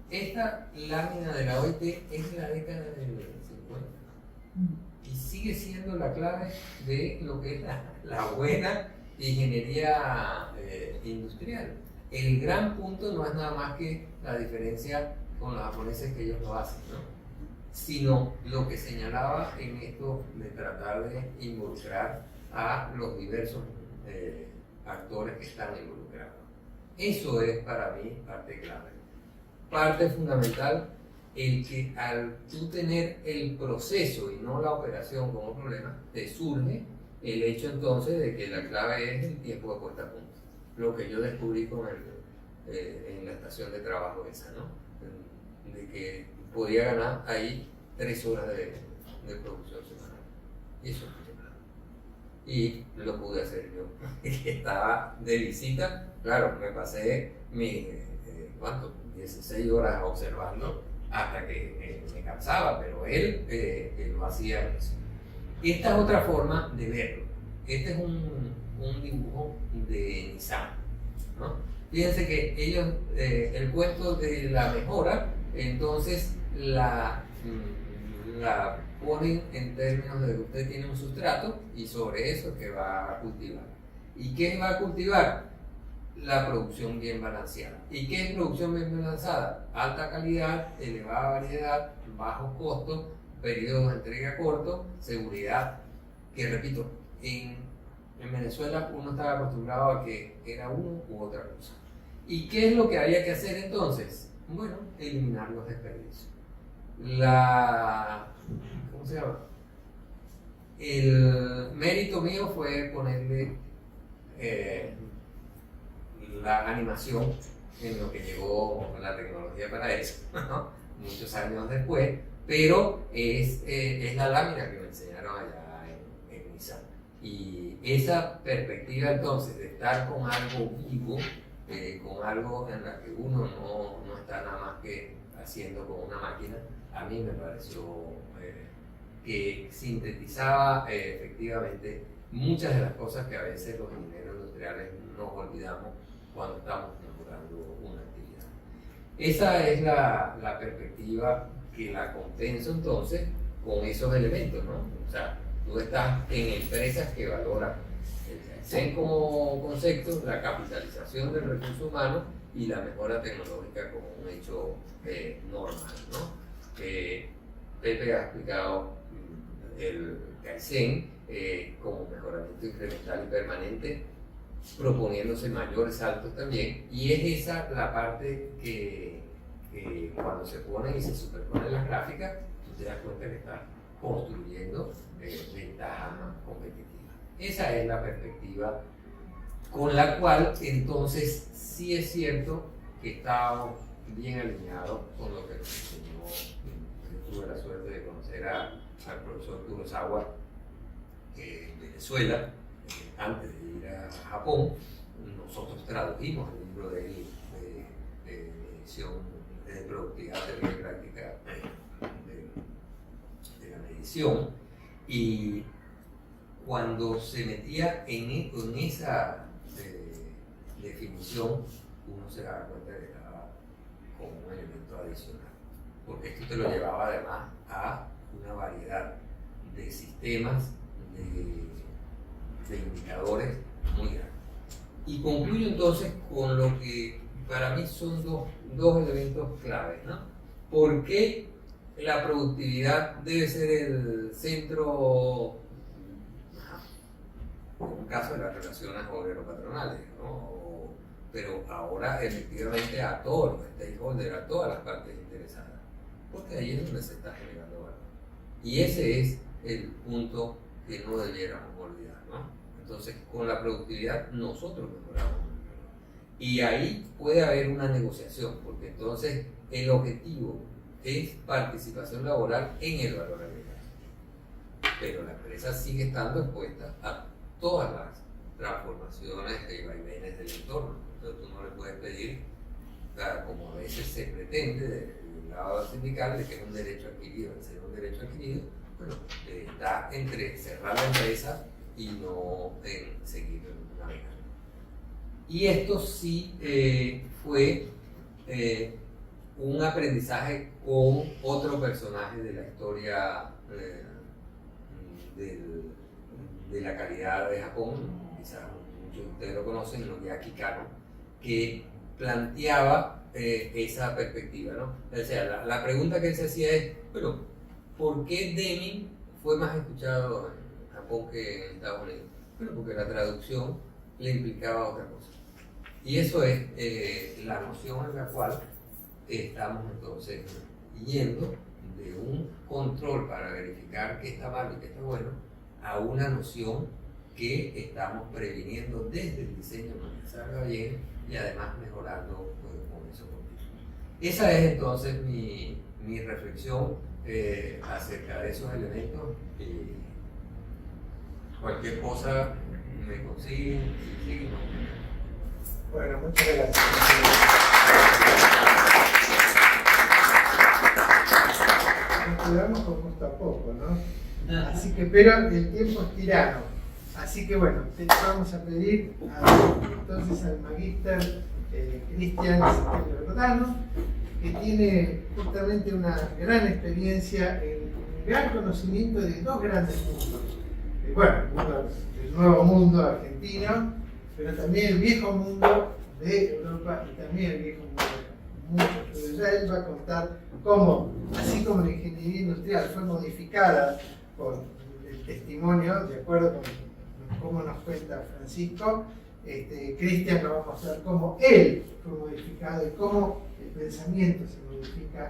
Esta lámina de la OIT es la década del 50 y sigue siendo la clave de lo que es la buena ingeniería industrial. El gran punto no es nada más que la diferencia con los japoneses, que ellos lo hacen, ¿no? Sino lo que señalaba en esto de tratar de involucrar a los diversos actores que están involucrados. Eso es para mí parte clave. Parte fundamental, el que al tú tener el proceso y no la operación como problema, te surge el hecho entonces de que la clave es el tiempo de puesta a punto. Lo que yo descubrí con en la estación de trabajo esa, ¿no? De que podía ganar ahí 3 horas de producción semanal. Y eso es mucho. Y lo pude hacer yo. Estaba de visita, claro, me pasé mis, 16 horas observando hasta que me cansaba, pero él lo hacía eso. Esta es otra forma de verlo. Este es un dibujo de Nissan, ¿no? Fíjense que ellos, el cuento de la mejora, entonces la ponen en términos de que usted tiene un sustrato y sobre eso que va a cultivar. ¿Y qué va a cultivar? La producción bien balanceada. ¿Y qué es producción bien balanceada? Alta calidad, elevada variedad, bajos costos, periodos de entrega cortos, seguridad, que repito, en Venezuela uno estaba acostumbrado a que era uno u otra cosa. ¿Y qué es lo que había que hacer entonces? Bueno, eliminar los desperdicios. ¿Cómo se llama? El mérito mío fue ponerle la animación en lo que llegó la tecnología para eso, ¿no? Muchos años después, pero es la lámina que me enseñaron allá en Nissan. Y esa perspectiva entonces de estar con algo vivo, con algo en la que uno no está nada más que haciendo con una máquina, a mí me pareció que sintetizaba efectivamente muchas de las cosas que a veces los ingenieros industriales nos olvidamos cuando estamos mejorando una actividad. Esa es la perspectiva que la compenso entonces con esos elementos, ¿no? O sea, tú estás en empresas que valoran el Kaizen como concepto, la capitalización del recurso humano y la mejora tecnológica como un hecho normal, ¿no? Pepe ha explicado el Kaizen como mejoramiento incremental y permanente, proponiéndose mayores saltos también, y es esa la parte que cuando se ponen y se superponen las gráficas, tú te das cuenta que estás construyendo ventajas competitivas. Esa es la perspectiva con la cual entonces sí es cierto que estamos bien alineados con lo que nos enseñó. Tuve la suerte de conocer al profesor Kurosawa en Venezuela, antes de ir a Japón. Nosotros tradujimos el libro de él de medición de productividad teórica y práctica de la medición, y cuando se metía en esa definición, uno se daba cuenta de que estaba como un elemento adicional, porque esto te lo llevaba además a una variedad de sistemas, de indicadores muy grandes. Y concluyo entonces con lo que para mí son dos elementos claves, ¿no? ¿Por qué la productividad debe ser el centro, en un caso de las relaciones obrero-patronales, ¿no? Pero ahora efectivamente a todos los stakeholders, a todas las partes interesadas, porque ahí es donde se está generando valor. Y ese es el punto que no debiéramos olvidar, ¿no? Entonces, con la productividad nosotros mejoramos el valor. Y ahí puede haber una negociación, porque entonces el objetivo es participación laboral en el valor agregado. Pero la empresa sigue estando expuesta a todas las transformaciones y vaivenes del entorno. Entonces tú no le puedes pedir, como a veces se pretende del lado sindical, de que es un derecho adquirido. Al ser un derecho adquirido, bueno, está entre cerrar la empresa y no en seguir navegando. Y esto sí fue un aprendizaje con otro personaje de la historia de la calidad de Japón, quizás muchos de ustedes lo conocen, Noriaki Kano, que planteaba esa perspectiva, ¿no? O sea, la pregunta que él se hacía es, bueno, ¿por qué Deming fue más escuchado en Japón que en Estados Unidos? Bueno, porque la traducción le implicaba otra cosa. Y eso es la noción en la cual estamos entonces yendo de un control para verificar qué está mal y qué está bueno a una noción que estamos previniendo desde el diseño para que salga bien y además mejorando con esos objetivos. Esa es entonces mi reflexión acerca de esos elementos. Cualquier cosa me consiguen y seguimos. Bueno, muchas gracias. Nos quedamos con gusto a poco, ¿no? Así que, pero el tiempo es tirano. Así que bueno, vamos a pedir entonces al magíster Cristian Giordano, que tiene justamente una gran experiencia en gran conocimiento de dos grandes mundos. Bueno, el nuevo mundo argentino, pero también el viejo mundo de Europa y también el viejo mundo de muchos. Pero ya él va a contar cómo, así como la ingeniería industrial fue modificada por el testimonio, de acuerdo con cómo nos cuenta Francisco, Cristian nos va a mostrar cómo él fue modificado y cómo el pensamiento se modifica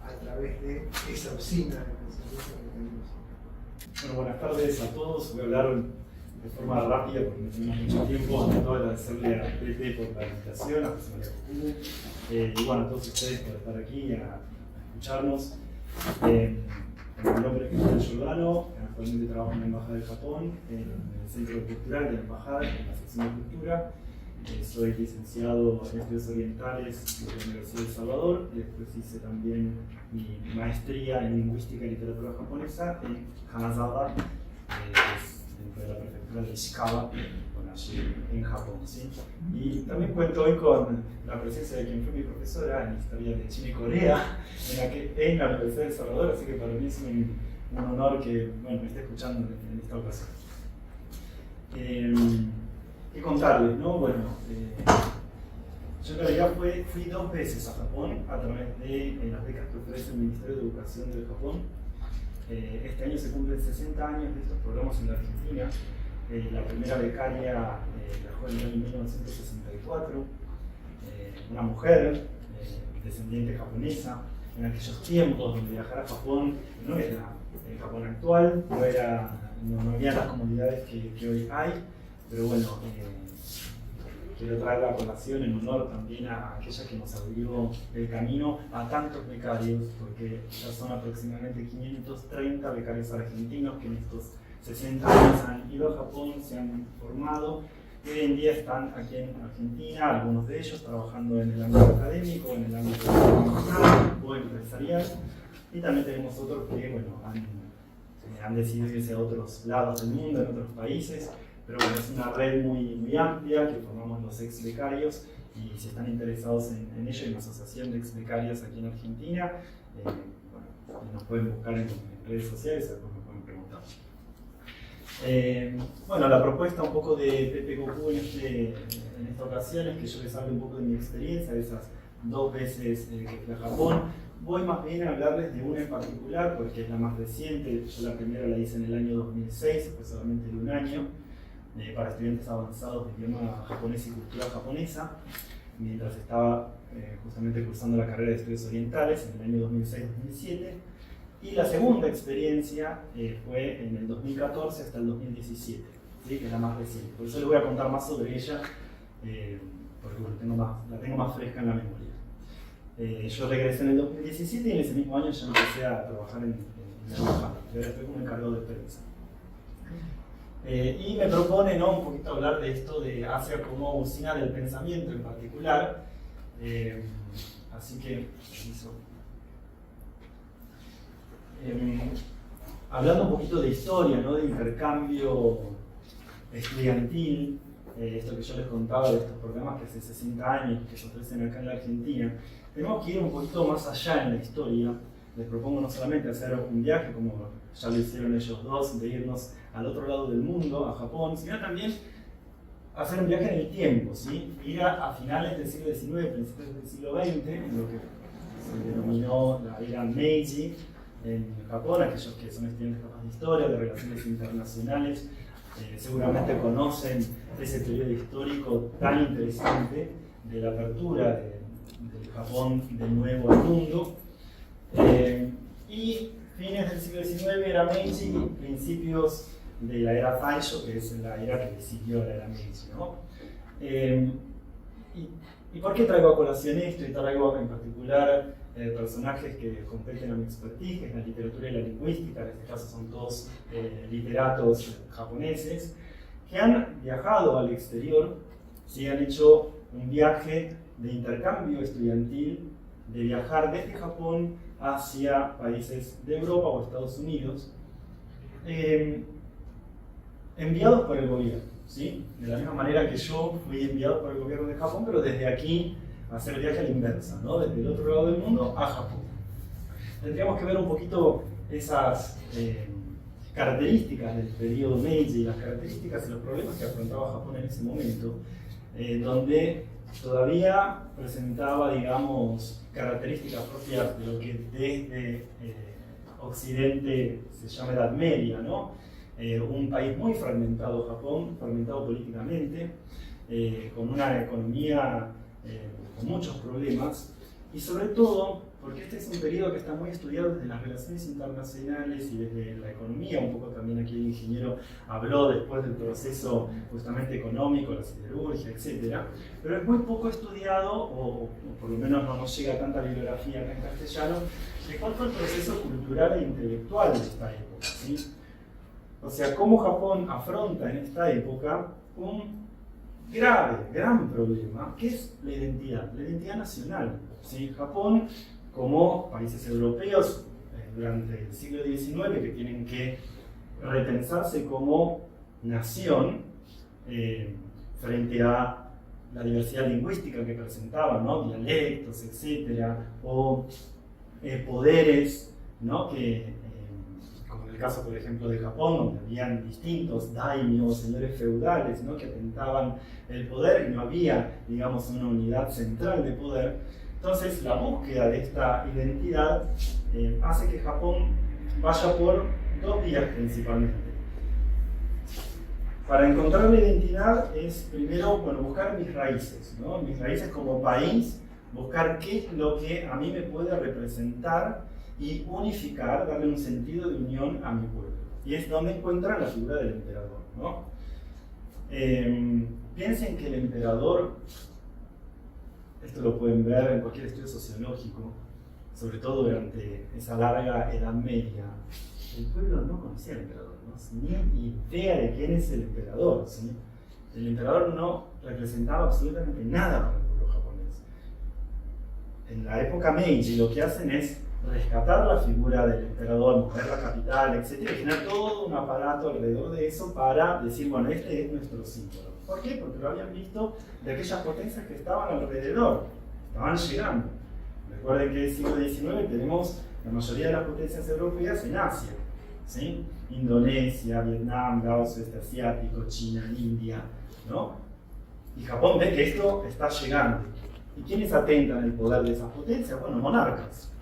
a través de esa usina de pensamiento que tenemos. Bueno, buenas tardes a todos. Voy a hablar de forma rápida porque no tenemos mucho tiempo. Ante todo, agradecerle a Pepe por la invitación, a José María Cocumu, y bueno, a todos ustedes por estar aquí, a escucharnos. Mi nombre es Cristian Giordano, actualmente trabajo en la Embajada de Japón, en el Centro Cultural de la Embajada, en la sección de Cultura. Soy licenciado en Estudios Orientales de la Universidad de El Salvador y después hice también mi maestría en Lingüística y Literatura Japonesa en Kanazawa, dentro de la prefectura de Ishikawa, allí en Japón. ¿Sí? Y también cuento hoy con la presencia de quien fue mi profesora en Historia de China y Corea en la Universidad de El Salvador, así que para mí es un honor que me esté escuchando en esta ocasión. ¿Qué contarles? ¿No? Bueno, yo en realidad fui 2 veces a Japón a través de las becas que ofrece el Ministerio de Educación del Japón. Este año se cumplen 60 años de estos programas en la Argentina. La primera becaria viajó en el año 1964, una mujer descendiente japonesa. En aquellos tiempos donde viajar a Japón no era el Japón actual, no había las comodidades que hoy hay, pero bueno, quiero traer la colación en honor también a aquella que nos abrió el camino a tantos becarios, porque ya son aproximadamente 530 becarios argentinos que en estos 60 años han ido a Japón, se han formado y hoy en día están aquí en Argentina, algunos de ellos trabajando en el ámbito académico, en el ámbito profesional o empresarial, y también tenemos otros que han decidido irse a otros lados del mundo, en otros países, pero bueno, es una red muy amplia que formamos los ex becarios, y si están interesados en ello, hay una asociación de ex becarios aquí en Argentina, nos pueden buscar en redes sociales, después me pueden preguntar. Bueno, la propuesta un poco de Pepe Cocumu en esta ocasión es que yo les hable un poco de mi experiencia, de esas 2 veces que fui a Japón. Voy más bien a hablarles de una en particular, porque es la más reciente. Yo la primera la hice en el año 2006, fue solamente de 1 año, para estudiantes avanzados de idioma japonés y cultura japonesa, mientras estaba justamente cursando la carrera de Estudios Orientales en el año 2006-2007. Y la segunda experiencia fue en el 2014 hasta el 2017, ¿sí? Que es la más reciente. Por eso les voy a contar más sobre ella porque bueno, la tengo más fresca en la memoria. Yo regresé en el 2017 y en ese mismo año ya empecé a trabajar en la embajada. Yo era como encargado de prensa. Y me propone, ¿no?, un poquito hablar de esto de Asia como usina del pensamiento en particular. Así que, hablando un poquito de historia, ¿no?, de intercambio estudiantil, esto que yo les contaba de estos programas que hace 60 años que se ofrecen acá en la Argentina, tenemos que ir un poquito más allá en la historia. Les propongo no solamente hacer un viaje, como ya lo hicieron ellos dos, de irnos al otro lado del mundo, a Japón, sino también hacer un viaje en el tiempo, ¿sí? Ir a finales del siglo XIX, principios del siglo XX, en lo que se denominó la era Meiji en Japón. Aquellos que son estudiantes capaz de historia, de relaciones internacionales, seguramente conocen ese periodo histórico tan interesante de la apertura del Japón de nuevo al mundo. Y fines del siglo XIX era Meiji, principios de la era Taisho, que es la era que siguió la era Meiji, ¿no? ¿Y por qué traigo a colación esto? Y traigo en particular personajes que competen a mi expertise, que es la literatura y la lingüística. En este caso son todos literatos japoneses que han viajado al exterior, ¿sí? Han hecho un viaje de intercambio estudiantil, de viajar desde Japón hacia países de Europa o Estados Unidos, enviados por el gobierno, ¿sí? De la misma manera que yo fui enviado por el gobierno de Japón, pero desde aquí a hacer el viaje a la inversa, ¿no? Desde el otro lado del mundo a Japón. Tendríamos que ver un poquito esas características del periodo Meiji, las características y los problemas que afrontaba Japón en ese momento, donde todavía presentaba, digamos, características propias de lo que desde Occidente se llama Edad Media, ¿no? Un país muy fragmentado, Japón, fragmentado políticamente, con una economía con muchos problemas, y sobre todo porque este es un periodo que está muy estudiado desde las relaciones internacionales y desde la economía. Un poco también aquí el ingeniero habló después del proceso justamente económico, la siderurgia, etc. Pero es muy poco estudiado, o por lo menos no nos llega tanta bibliografía acá en castellano, de cuál fue el proceso cultural e intelectual de esta época, ¿sí? O sea, cómo Japón afronta en esta época un gran problema, que es la identidad nacional, ¿sí? Japón, como países europeos durante el siglo XIX, que tienen que repensarse como nación frente a la diversidad lingüística que presentaban, ¿no? Dialectos, etcétera, o poderes, ¿no? Como en el caso, por ejemplo, de Japón, donde habían distintos daimyos, señores feudales, ¿no? Que atentaban el poder y no había, digamos, una unidad central de poder. Entonces, la búsqueda de esta identidad hace que Japón vaya por dos vías principalmente. Para encontrar la identidad es primero, bueno, buscar mis raíces, ¿no? Mis raíces como país, buscar qué es lo que a mí me puede representar y unificar, darle un sentido de unión a mi pueblo. Y es donde encuentran la figura del emperador, ¿no? Piensen que el emperador, esto lo pueden ver en cualquier estudio sociológico, sobre todo durante esa larga Edad Media, el pueblo no conocía al emperador, ¿no? Ni idea de quién es el emperador, ¿sí? El emperador no representaba absolutamente nada para el pueblo japonés. En la época Meiji lo que hacen es rescatar la figura del emperador, mover la capital, etc. Y generar todo un aparato alrededor de eso para decir, bueno, este es nuestro símbolo. ¿Por qué? Porque lo habían visto de aquellas potencias que estaban alrededor, estaban llegando. Recuerden que en el siglo XIX tenemos la mayoría de las potencias europeas en Asia, ¿sí? Indonesia, Vietnam, Laos, Sudeste Asiático, China, India, ¿no? Y Japón ve que esto está llegando. ¿Y quiénes atentan el poder de esas potencias? Bueno, monarcas,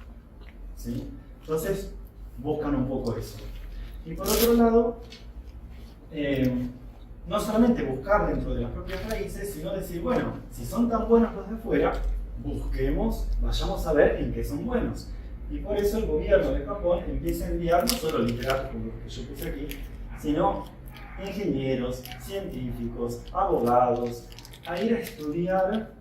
¿sí? Entonces buscan un poco eso. Y por otro lado, no solamente buscar dentro de las propias raíces, sino decir, bueno, si son tan buenos los de afuera, busquemos, vayamos a ver en qué son buenos. Y por eso el gobierno de Japón empieza a enviar no solo literatos como los que yo puse aquí, sino ingenieros, científicos, abogados, a ir a estudiar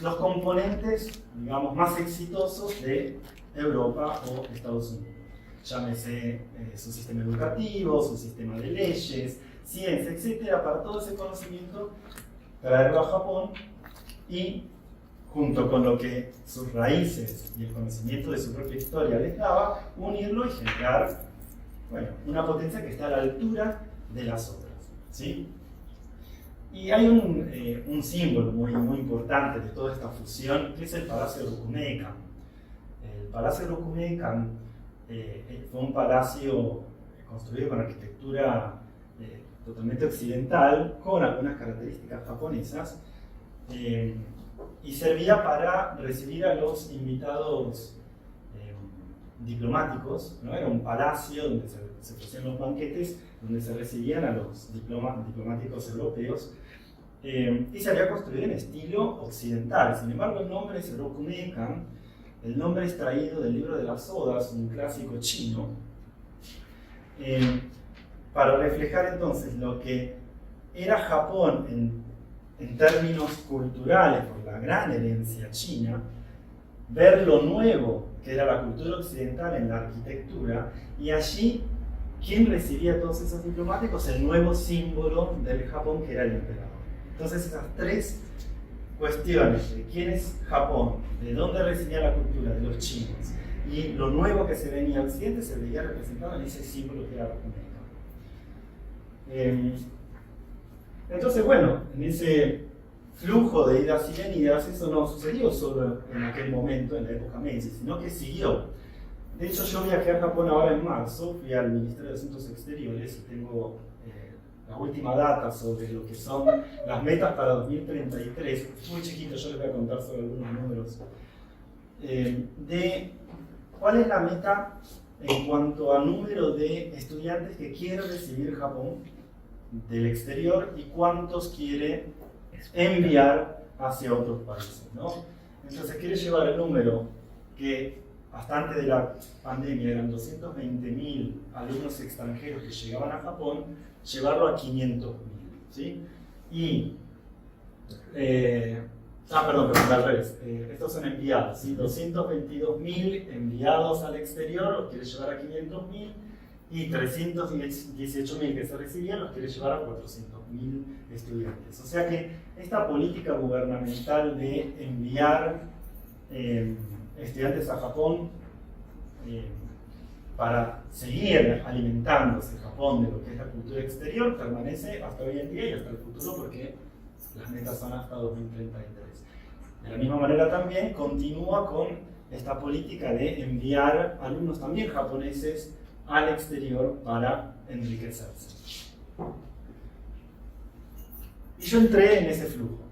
los componentes, digamos, más exitosos de Europa o Estados Unidos. Llámese su sistema educativo, su sistema de leyes, ciencia, etc. Para todo ese conocimiento, traerlo a Japón y, junto con lo que sus raíces y el conocimiento de su propia historia les daba, unirlo y generar, bueno, una potencia que está a la altura de las otras, ¿sí? Y hay un símbolo muy importante de toda esta fusión, que es el Palacio Rokumeikan. El Palacio Rokumeikan fue un palacio construido con arquitectura totalmente occidental, con algunas características japonesas, y servía para recibir a los invitados diplomáticos, ¿no? Era un palacio donde se ofrecían los banquetes, donde se recibían a los diplomáticos europeos, y se había construido en estilo occidental. Sin embargo, el nombre es Rokumeikan. El nombre es traído del libro de las Odas, un clásico chino, para reflejar entonces lo que era Japón en términos culturales, por la gran herencia china, ver lo nuevo que era la cultura occidental en la arquitectura, y allí, ¿quién recibía a todos esos diplomáticos? El nuevo símbolo del Japón, que era el emperador. Entonces, esas tres cuestiones de quién es Japón, de dónde recibía la cultura de los chinos, y lo nuevo que se venía a Occidente, se veía representado en ese símbolo que era Rokumeikan. Entonces, bueno, en ese flujo de idas y venidas, eso no sucedió solo en aquel momento, en la época Meiji, sino que siguió. De hecho, yo viajé a Japón ahora en marzo, fui al Ministerio de Asuntos Exteriores y tengo la última data sobre lo que son las metas para 2033. Muy chiquito, yo les voy a contar sobre algunos números. De cuál es la meta en cuanto a número de estudiantes que quiere recibir Japón del exterior y cuántos quiere enviar hacia otros países, ¿no? Entonces quiere llevar el número que hasta antes de la pandemia eran 220.000 alumnos extranjeros que llegaban a Japón, llevarlo a 500.000, ¿sí? Y, perdón, al revés, estos son enviados, ¿sí? 222.000 enviados al exterior, los quiere llevar a 500.000, y 318.000 que se recibían los quiere llevar a 400.000 estudiantes. O sea que esta política gubernamental de enviar estudiantes a Japón para seguir alimentándose Japón de lo que es la cultura exterior permanece hasta hoy en día y hasta el futuro, porque las metas son hasta 2033. De la misma manera también continúa con esta política de enviar alumnos también japoneses al exterior para enriquecerse. Y yo entré en ese flujo,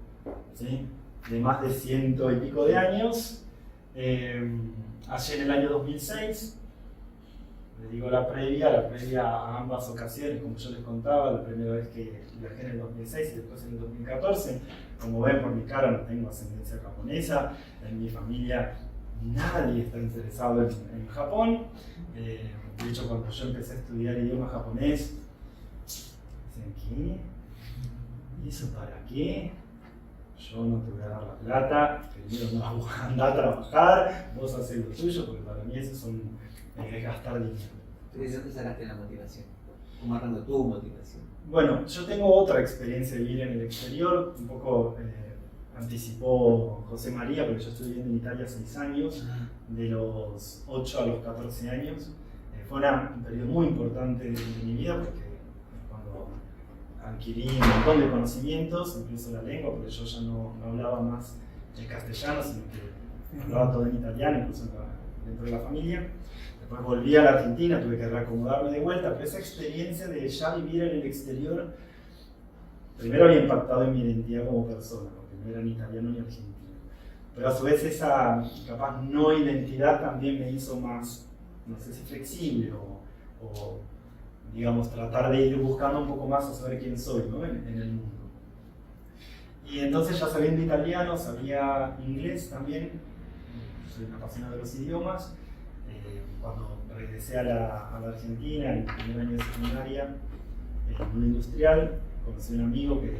¿sí? De más de 100 y pico de años. Allí en el año 2006, les digo la previa a ambas ocasiones, como yo les contaba, la primera vez que viajé en el 2006 y después en el 2014. Como ven por mi cara, no tengo ascendencia japonesa, en mi familia nadie está interesado en Japón. De hecho, cuando yo empecé a estudiar idioma japonés, dicen, ¿qué? ¿Y eso para qué? Yo no te voy a dar la plata, primero no anda a trabajar, vos haces lo tuyo, porque para mí eso es gastar dinero. ¿De dónde sacaste la motivación? ¿Cómo arrancó tu motivación? Bueno, yo tengo otra experiencia de vivir en el exterior, un poco anticipó José María, porque yo estuve viviendo en Italia 6 años, de los 8 a los 14 años. Fue un periodo muy importante de mi vida, porque cuando adquirí un montón de conocimientos, incluso la lengua, porque yo ya no hablaba más el castellano, sino que hablaba todo en italiano, incluso dentro de la familia. Después volví a la Argentina, tuve que reacomodarme de vuelta, pero esa experiencia de ya vivir en el exterior, primero había impactado en mi identidad como persona, porque no era ni italiano ni argentino. Pero a su vez esa capaz no identidad también me hizo más, no sé si flexible o digamos tratar de ir buscando un poco más a saber quién soy, ¿no? en el mundo. Y entonces ya sabiendo italiano, sabía inglés también, soy un apasionado de los idiomas. Cuando regresé a la Argentina, en el primer año de secundaria, en un industrial, conocí a un amigo que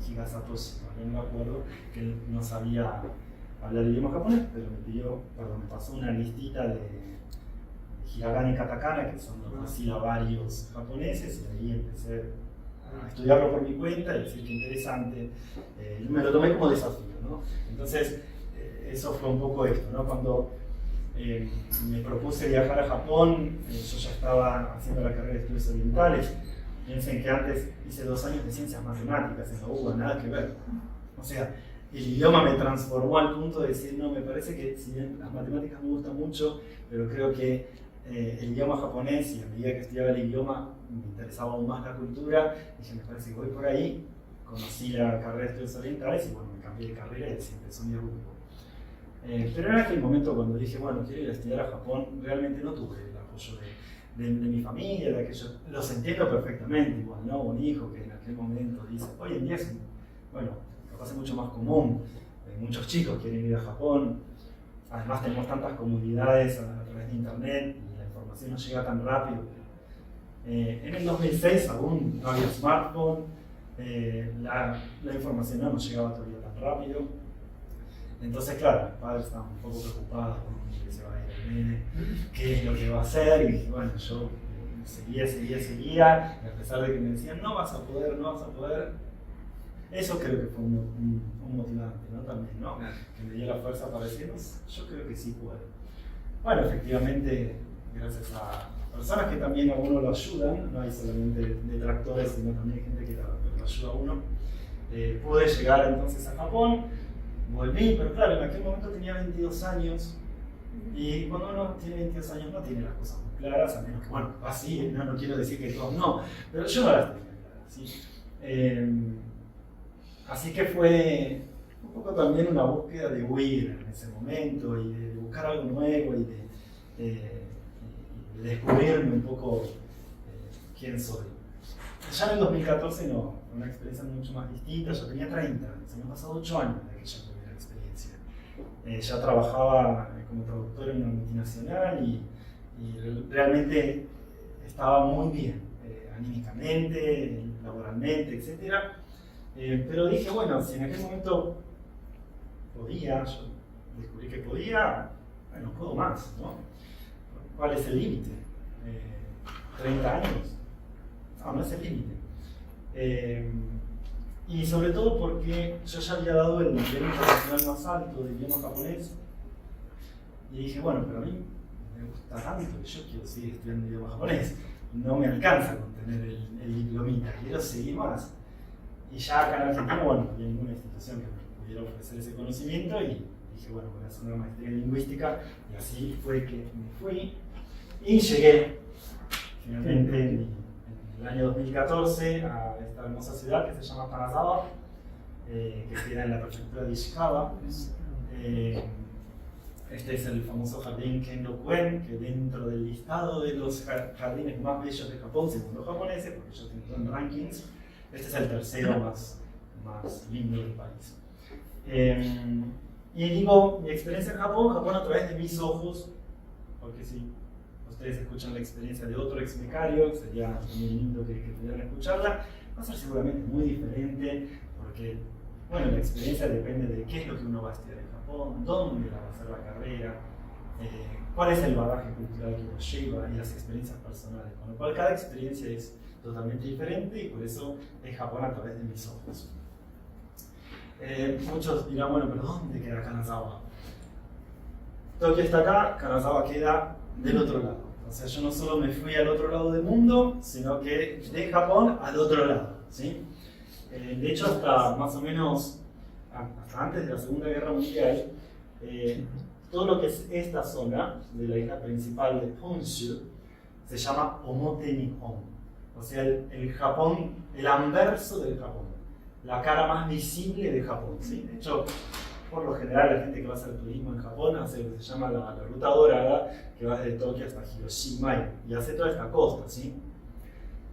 Higasatoshi, no me acuerdo, que él no sabía hablar el idioma japonés, pero me pasó una listita de hiragana y katakana, que son los silabarios japoneses, y ahí empecé a estudiarlo por mi cuenta y decir que interesante. Y me lo tomé como desafío, ¿no? Entonces, eso fue un poco esto, ¿no? Cuando me propuse viajar a Japón, yo ya estaba haciendo la carrera de estudios orientales. Piensen que antes hice 2 años de ciencias matemáticas en la UBA, nada que ver. O sea, el idioma me transformó al punto de decir, no, me parece que si bien las matemáticas me gustan mucho, pero creo que el idioma japonés, y a medida que estudiaba el idioma me interesaba aún más la cultura, dije, me parece que voy por ahí. Conocí la carrera de estudios orientales y bueno, me cambié de carrera y así empezó mi rumbo. Pero en aquel momento cuando dije, bueno, quiero ir a estudiar a Japón, realmente no tuve el apoyo de mi familia, de aquellos, los entiendo perfectamente, igual, ¿no? Un hijo que en aquel momento dice, hoy en día es, bueno, capaz es mucho más común, muchos chicos quieren ir a Japón, además tenemos tantas comunidades a través de internet y la información nos llega tan rápido. En el 2006 aún no había smartphone, la información no nos llegaba todavía tan rápido. Entonces, claro, mis padres estaban un poco preocupados por dónde se va a ir el nene, qué es lo que va a hacer, y dije, bueno, yo seguía, y a pesar de que me decían, no vas a poder, eso creo que fue un motivante, ¿no? También, ¿no? Que me dio la fuerza para decir, yo creo que sí puedo. Bueno, efectivamente, gracias a personas que también a uno lo ayudan, no hay solamente detractores, sino también gente que lo ayuda a uno, pude llegar entonces a Japón. Volví, pero claro, en aquel momento tenía 22 años y cuando uno tiene 22 años no tiene las cosas muy claras, a menos que, bueno, así, no quiero decir que todos no, pero yo no las tenía claras, ¿sí? Así que fue un poco también una búsqueda de huir en ese momento y de buscar algo nuevo y de descubrirme un poco quién soy. Ya en el 2014 no, fue una experiencia mucho más distinta, yo tenía 30 años, se me han pasado 8 años de aquella primera experiencia. Ya trabajaba como traductor en una multinacional y realmente estaba muy bien, anímicamente, laboralmente, etc. Pero dije, bueno, si en aquel momento podía, yo descubrí que podía, bueno, puedo más, ¿no? ¿Cuál es el límite? ¿30 años? No es el límite. Y sobre todo porque yo ya había dado el nivel internacional más alto de idioma japonés y dije, bueno, pero a mí me gusta tanto que yo quiero seguir estudiando idioma japonés, no me alcanza con tener el diplomita, quiero seguir más. Y ya acá en Argentina, bueno, no había ninguna institución que me pudiera ofrecer ese conocimiento y dije, bueno, voy a hacer una maestría en lingüística y así fue que me fui y llegué finalmente en el año 2014 a esta hermosa ciudad que se llama Kanazawa, que queda en la prefectura de Ishikawa. Este es el famoso jardín Kenrokuen, que dentro del listado de los jardines más bellos de Japón, según los japoneses, porque ellos tienen rankings, este es el tercero más lindo del país. Y digo, mi experiencia en Japón a través de mis ojos, porque si ustedes escuchan la experiencia de otro ex becario, sería muy lindo que pudieran escucharla, va a ser seguramente muy diferente, porque bueno, la experiencia depende de qué es lo que uno va a estudiar en Japón, dónde va a hacer la carrera, cuál es el bagaje cultural que uno lleva y las experiencias personales, con lo cual cada experiencia es totalmente diferente y por eso es Japón a través de mis ojos. Muchos dirán, bueno, pero ¿dónde queda Kanazawa? Tokio está acá, Kanazawa queda del otro lado. O sea, yo no solo me fui al otro lado del mundo, sino que de Japón al otro lado, ¿sí? De hecho, hasta más o menos, hasta antes de la Segunda Guerra Mundial, todo lo que es esta zona de la isla principal de Honshu se llama Omote Nihon, o sea, el Japón, el anverso del Japón, la cara más visible de Japón, ¿sí? De hecho, por lo general, la gente que va a hacer turismo en Japón hace lo que se llama la ruta dorada, que va desde Tokio hasta Hiroshima y hace toda esta costa, ¿sí?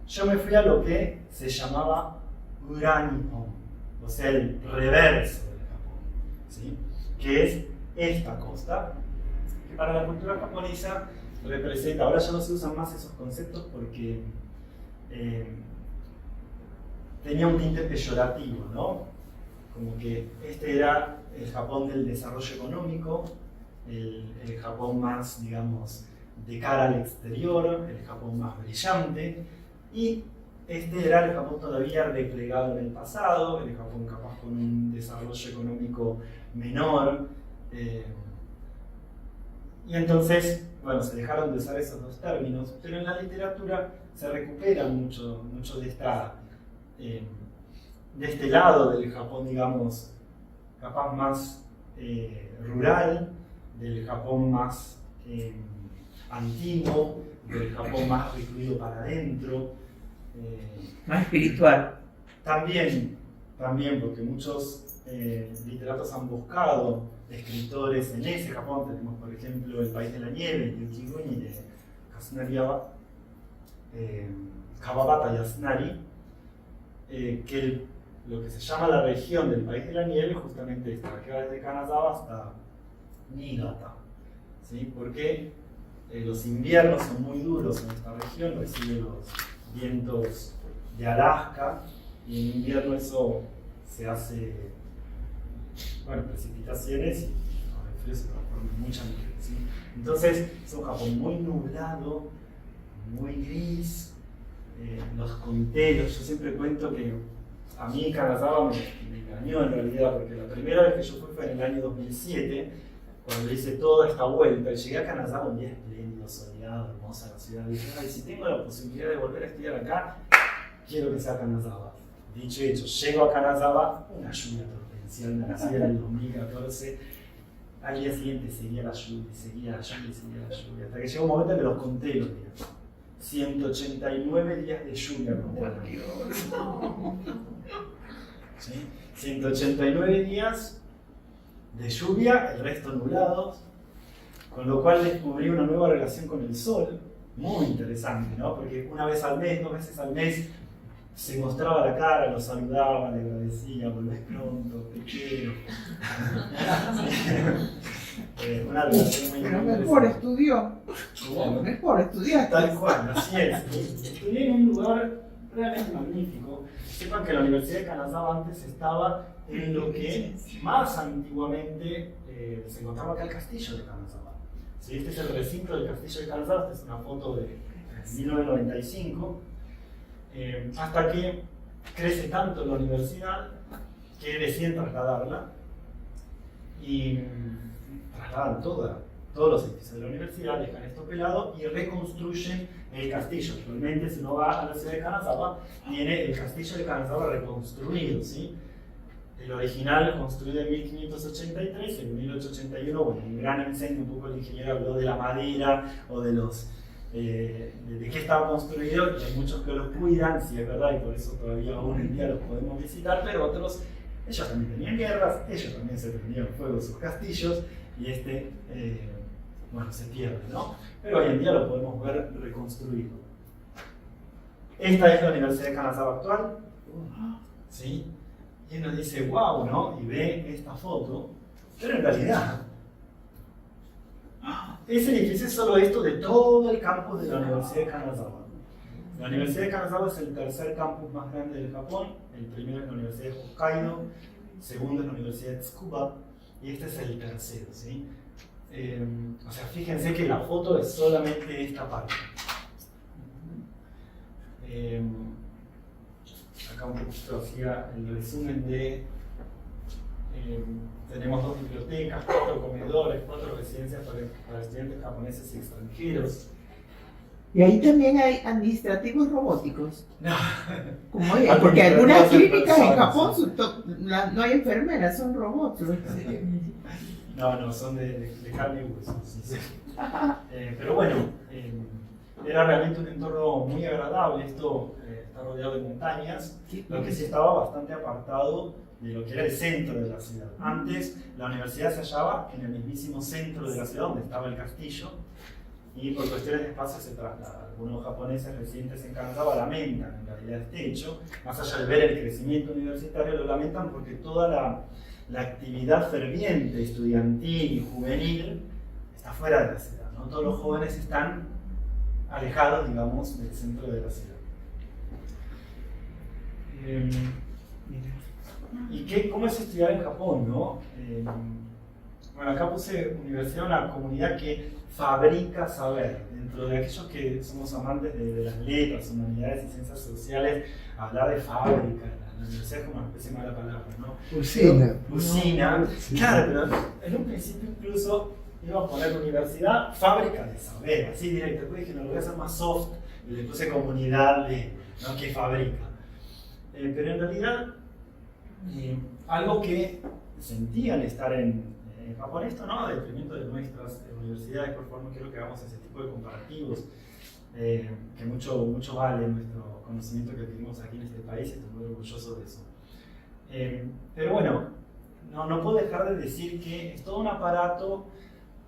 Yo me fui a lo que se llamaba Ura-Nihon, o sea, el reverso del Japón, ¿sí? Que es esta costa, que para la cultura japonesa representa, ahora ya no se usan más esos conceptos porque tenía un tinte peyorativo, ¿no? Como que este era el Japón del desarrollo económico, el Japón más, digamos, de cara al exterior, el Japón más brillante, y este era el Japón todavía replegado en el pasado, el Japón capaz con un desarrollo económico menor. Y entonces, bueno, se dejaron de usar esos dos términos, pero en la literatura se recupera mucho de este lado del Japón, digamos, capaz más rural, del Japón más antiguo, del Japón más recluido para adentro. Más espiritual. También, porque muchos literatos han buscado escritores en ese Japón. Tenemos, por ejemplo, El País de la Nieve, Yuki Guni de Kasunari Kawabata Yasunari, que lo que se llama la región del País de la Nieve, justamente esta, que va desde Kanazawa hasta Niigata, ¿sí? Porque los inviernos son muy duros en esta región, recibe los vientos de Alaska, y en invierno eso se hace, bueno, precipitaciones, y con el frío se transforma en mucha nieve, ¿sí? Entonces es un Japón muy nublado, muy gris. Los conteros, yo siempre cuento que a mí Kanazawa me engañó en realidad, porque la primera vez que yo fui fue en el año 2007, cuando hice toda esta vuelta, y llegué a Kanazawa un día espléndido, soleado, hermosa la ciudad, y dije, ay, si tengo la posibilidad de volver a estudiar acá, quiero que sea Kanazawa. Dicho y hecho, llego a Kanazawa, una lluvia torrencial, me nací en el 2014, al día siguiente seguía la lluvia, seguía la lluvia, seguía la lluvia, hasta que llegó un momento que los conté los días. 189 días de lluvia conté. ¿Sí? 189 días de lluvia, el resto nublados, con lo cual descubrí una nueva relación con el sol, muy interesante, ¿no? Porque una vez al mes, 2 veces al mes, se mostraba la cara, lo saludaba, le agradecía, volvés pronto, te quiero. Una relación muy Pero interesante. mejor estudió. ¿Cómo? Mejor estudiaste. Tal cual, así es. Estudié en un lugar realmente magnífico. Sepan que la Universidad de Kanazawa antes estaba en lo que más antiguamente se encontraba acá el castillo de Kanazawa. ¿Sí? Este es el recinto del castillo de Kanazawa, esta es una foto de 1995, hasta que crece tanto la universidad que deciden trasladarla y trasladan todos los edificios de la universidad, dejan esto pelado y reconstruyen el castillo. Actualmente, si uno va a la ciudad de Kanazawa, tiene el castillo de Kanazawa reconstruido, ¿sí? El original construido en 1583, en 1881, bueno, un gran incendio, un poco el ingeniero habló de la madera o de los de qué estaba construido, y hay muchos que los cuidan, sí es verdad, y por eso todavía aún en día los podemos visitar, pero otros, ellos también tenían guerras, ellos también se prendían fuego sus castillos, y bueno, se pierde, ¿no? Pero hoy en día lo podemos ver reconstruido. Esta es la Universidad de Kanazawa actual, ¿sí? Y uno dice, wow, ¿no? Y ve esta foto, pero en realidad, ese edificio es solo esto de todo el campus de la Universidad de Kanazawa. La Universidad de Kanazawa es el tercer campus más grande del Japón, el primero es la Universidad de Hokkaido, el segundo es la Universidad de Tsukuba, y este es el tercero, ¿sí? O sea, fíjense que la foto es solamente esta parte. Acá un poquito hacía el resumen de... tenemos 2 bibliotecas, 4 comedores, 4 residencias para estudiantes japoneses y extranjeros. Y ahí también hay administrativos robóticos. No. Como hay, porque algunas clínicas en Japón sí. no hay enfermeras, son robots. No, son de carne y hueso. Sí. Pero bueno, era realmente un entorno muy agradable. Esto está rodeado de montañas, lo que sí estaba bastante apartado de lo que era el centro de la ciudad. Antes la universidad se hallaba en el mismísimo centro de la ciudad, donde estaba el castillo, y por cuestiones de espacio se traslada. Algunos japoneses residentes en Kanazawa lamentan en realidad este hecho, más allá de ver el crecimiento universitario, lo lamentan porque toda la actividad ferviente, estudiantil y juvenil está fuera de la ciudad, ¿no? Todos los jóvenes están alejados, digamos, del centro de la ciudad. ¿Cómo es estudiar en Japón, no? Bueno, acá puse universidad, una comunidad que fabrica saber. Dentro de aquellos que somos amantes de las letras, humanidades y ciencias sociales, hablar de fábrica, la universidad es como una especie de mala palabra, ¿no? Usina. Usina, claro, pero en un principio incluso iba a poner universidad, fábrica de saber, así directo. Después dije, no, lo voy a hacer más soft, y le puse comunidad de, ¿no? Que fabrica. Pero en realidad, algo que sentí al estar en Japón, esto no, de detrimento de nuestras universidades, por favor, no quiero que hagamos ese tipo de comparativos, que mucho vale nuestro conocimiento que adquirimos aquí en este país, y estoy muy orgulloso de eso. Pero bueno, no puedo dejar de decir que es todo un aparato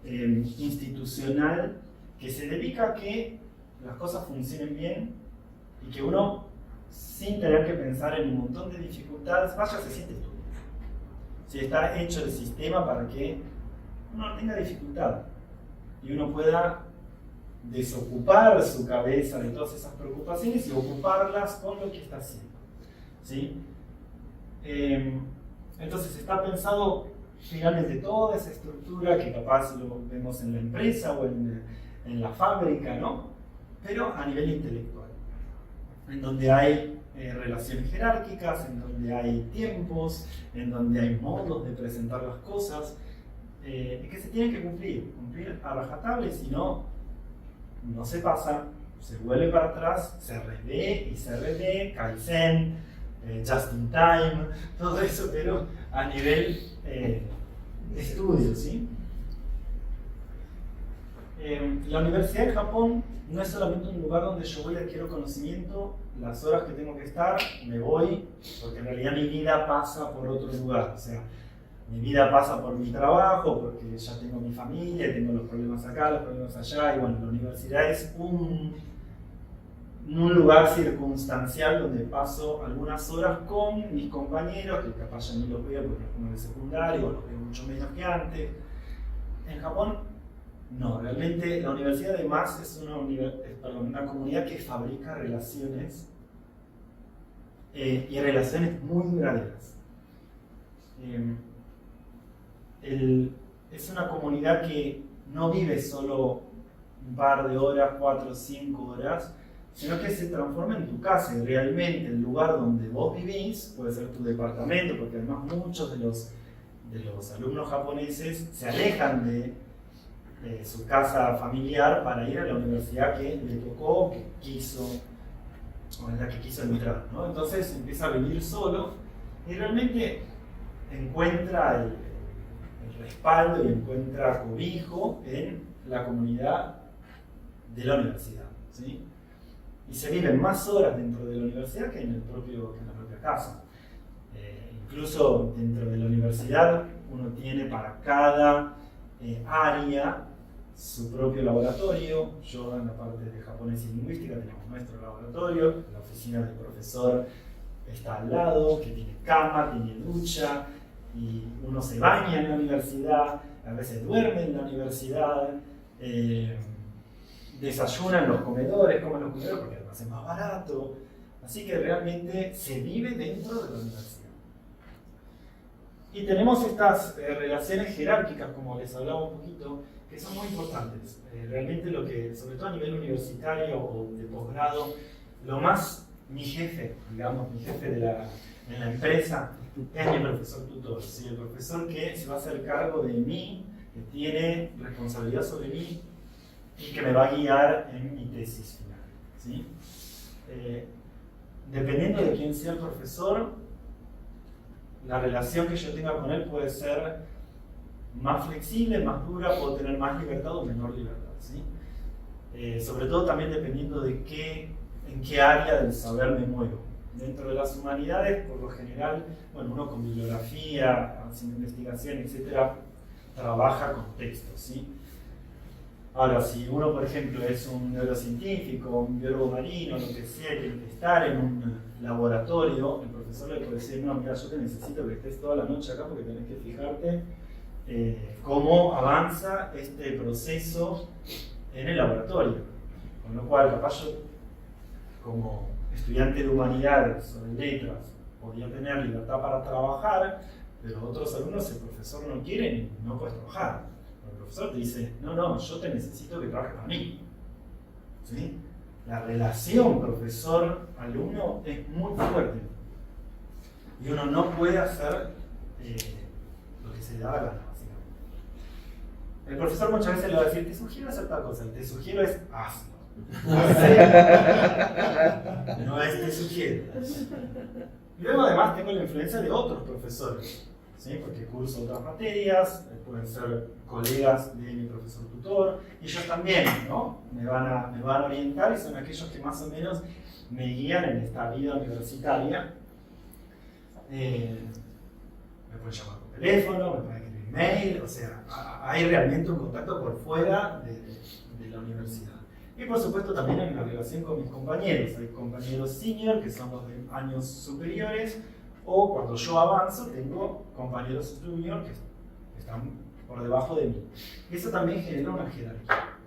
institucional que se dedica a que las cosas funcionen bien y que uno, sin tener que pensar en un montón de dificultades, vaya, se siente estudio. Si está hecho el sistema para que uno no tenga dificultad y uno pueda desocupar su cabeza de todas esas preocupaciones y ocuparlas con lo que está haciendo, ¿sí? Entonces está pensado finalmente toda esa estructura que capaz lo vemos en la empresa o en la fábrica, ¿no? Pero a nivel intelectual, en donde hay relaciones jerárquicas, en donde hay tiempos, en donde hay modos de presentar las cosas, que se tienen que cumplir a rajatabla, y si no se pasa, se vuelve para atrás, se revé y se revé, Kaizen, just in time, todo eso, pero a nivel de estudio, ¿sí? La universidad en Japón no es solamente un lugar donde yo voy y adquiero conocimiento, las horas que tengo que estar, me voy, porque en realidad mi vida pasa por otro lugar. O sea, mi vida pasa por mi trabajo, porque ya tengo mi familia, tengo los problemas acá, los problemas allá, y bueno, la universidad es un lugar circunstancial donde paso algunas horas con mis compañeros, que capaz ya no los veo porque es como de secundario, o los veo mucho menos que antes. En Japón, no, realmente la universidad además es una comunidad que fabrica relaciones y relaciones muy duraderas. Es una comunidad que no vive solo un par de horas, 4 o 5 horas, sino que se transforma en tu casa, y realmente el lugar donde vos vivís puede ser tu departamento, porque además muchos de los alumnos japoneses se alejan de su casa familiar para ir a la universidad que le tocó, que quiso, o en la que quiso entrar, ¿no? Entonces empieza a vivir solo y realmente encuentra el respaldo y encuentra cobijo en la comunidad de la universidad, ¿sí? Y se viven más horas dentro de la universidad que en la propia casa. Incluso dentro de la universidad uno tiene para cada área su propio laboratorio. Yo en la parte de japonés y lingüística tenemos nuestro laboratorio, la oficina del profesor está al lado, que tiene cama, tiene ducha, y uno se baña en la universidad, a veces duerme en la universidad, desayuna en los comedores, come en los comedores porque además es más barato, así que realmente se vive dentro de la universidad. Y tenemos estas relaciones jerárquicas, como les hablaba un poquito, que son muy importantes. Realmente lo que, sobre todo a nivel universitario o de posgrado, lo más, mi jefe en la empresa, es mi profesor tutor, ¿sí? El profesor que se va a hacer cargo de mí, que tiene responsabilidad sobre mí y que me va a guiar en mi tesis final, ¿sí? Dependiendo de quién sea el profesor, la relación que yo tenga con él puede ser más flexible, más dura, puedo tener más libertad o menor libertad, ¿sí? Sobre todo también dependiendo de en qué área del saber me muevo. Dentro de las humanidades, por lo general, bueno, uno con bibliografía, haciendo investigación, etc., trabaja con textos, ¿sí? Ahora, si uno, por ejemplo, es un neurocientífico, un biólogo marino, lo que sea, tiene que estar en un laboratorio, el profesor le puede decir, no, mira, yo te necesito que estés toda la noche acá porque tenés que fijarte cómo avanza este proceso en el laboratorio. Con lo cual, capaz yo como estudiante de humanidades o de letras podía tener libertad para trabajar, pero otros alumnos el profesor no quiere y no puedes trabajar. El profesor te dice, no, yo te necesito que trabajes para mí. ¿Sí? La relación profesor-alumno es muy fuerte. Y uno no puede hacer lo que se le da la gana, básicamente. El profesor muchas veces le va a decir, te sugiero hacer tal cosa, te sugiero es hazlo. No es te sugiero. Y luego además tengo la influencia de otros profesores, ¿sí? Porque curso otras materias, pueden ser colegas de mi profesor tutor, y ellos también, ¿no? me van a orientar y son aquellos que más o menos me guían en esta vida universitaria. Me pueden llamar por teléfono, me pueden escribir email, o sea, hay realmente un contacto por fuera de la universidad. Y por supuesto también en la relación con mis compañeros. Hay compañeros senior, que son los de años superiores, o cuando yo avanzo tengo compañeros junior que están por debajo de mí. Eso también genera una jerarquía,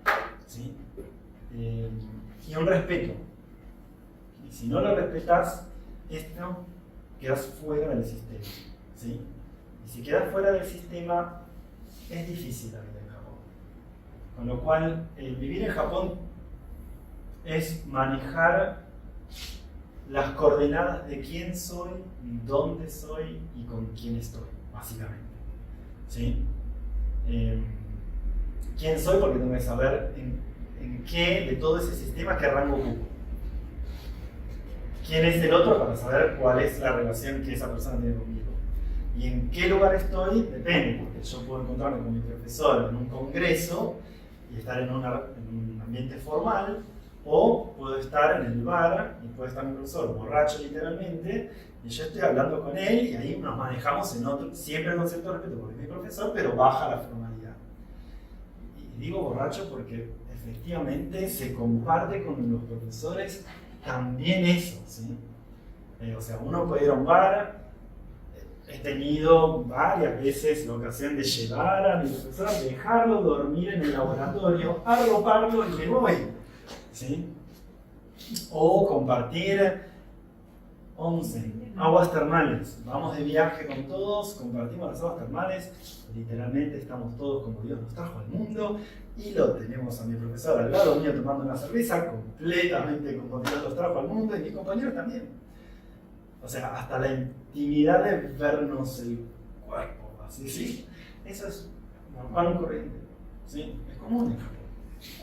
¿sí? Y un respeto. Y si no lo respetas, esto quedas fuera del sistema, ¿sí? Y si quedas fuera del sistema, es difícil la vida en Japón. Con lo cual, vivir en Japón es manejar las coordenadas de quién soy, dónde soy y con quién estoy, básicamente. ¿Sí? ¿Quién soy? Porque tengo que saber en qué de todo ese sistema qué rango ocupo. ¿Quién es el otro? Para saber cuál es la relación que esa persona tiene conmigo. Y en qué lugar estoy, depende, porque yo puedo encontrarme con mi profesor en un congreso y estar en un ambiente formal, o puedo estar en el bar y puede estar mi profesor borracho literalmente, y yo estoy hablando con él y ahí nos manejamos en otro, siempre con cierto respeto porque es mi profesor, pero baja la formalidad. Y digo borracho porque efectivamente se comparte con los profesores también eso, ¿sí? O sea, uno puede ir a un bar. He tenido varias veces la ocasión de llevar a mi profesor, dejarlo dormir en el laboratorio, arroparlo y me voy, ¿sí? O compartir onsen, aguas termales. Vamos de viaje con todos, compartimos las aguas termales, literalmente estamos todos como Dios nos trajo al mundo y lo tenemos a mi profesor al lado mío tomando una cerveza, completamente como Dios nos trajo al mundo y mis compañeros también. O sea, hasta la intimidad de vernos el cuerpo, así, ¿sí? Eso es normal, corriente, ¿sí? Es común en Japón.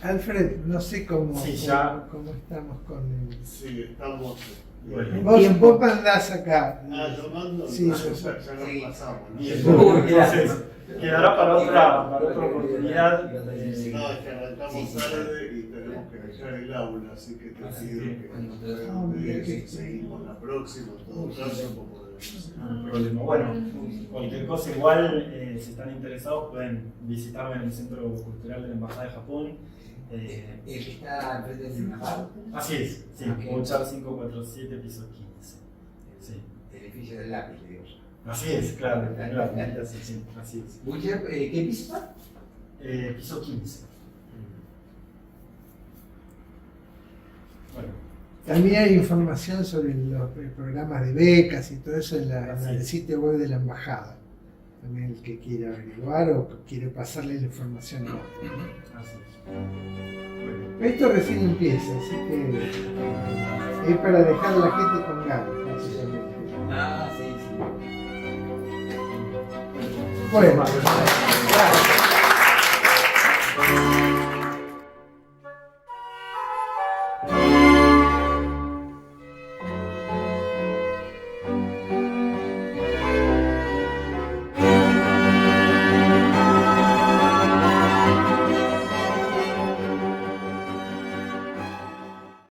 Alfred, no sé cómo, Sí, cómo estamos con el... Sí, estamos. Bueno. Vos mandás acá. Lo mando. Sí, ya sí. nos pasamos. ¿No? Bien, entonces, quedará para otra oportunidad. No, es que arrancamos tarde y tenemos que dejar el aula, así que te pido que seguimos la próxima, en todo caso, como debemos. No hay problema. Bueno, cualquier cosa igual, si están interesados pueden visitarme en el Centro Cultural de la Embajada de Japón. El que está enfrente del Navarro, Así es, sí, Ok. Mochar 547, piso 15. Sí. el edificio del lápiz, digamos. Así es, claro, sí, así es. Butcher, ¿qué piso está? Piso 15. Bueno, También hay información sobre los programas de becas y todo eso en el Sí. sitio web de la embajada. También el que quiera averiguar o que quiere pasarle la información a otro. así es. Bueno, Esto recién empieza, así que es para dejar a la gente con ganas, básicamente. Ah, sí, sí. Bueno, gracias.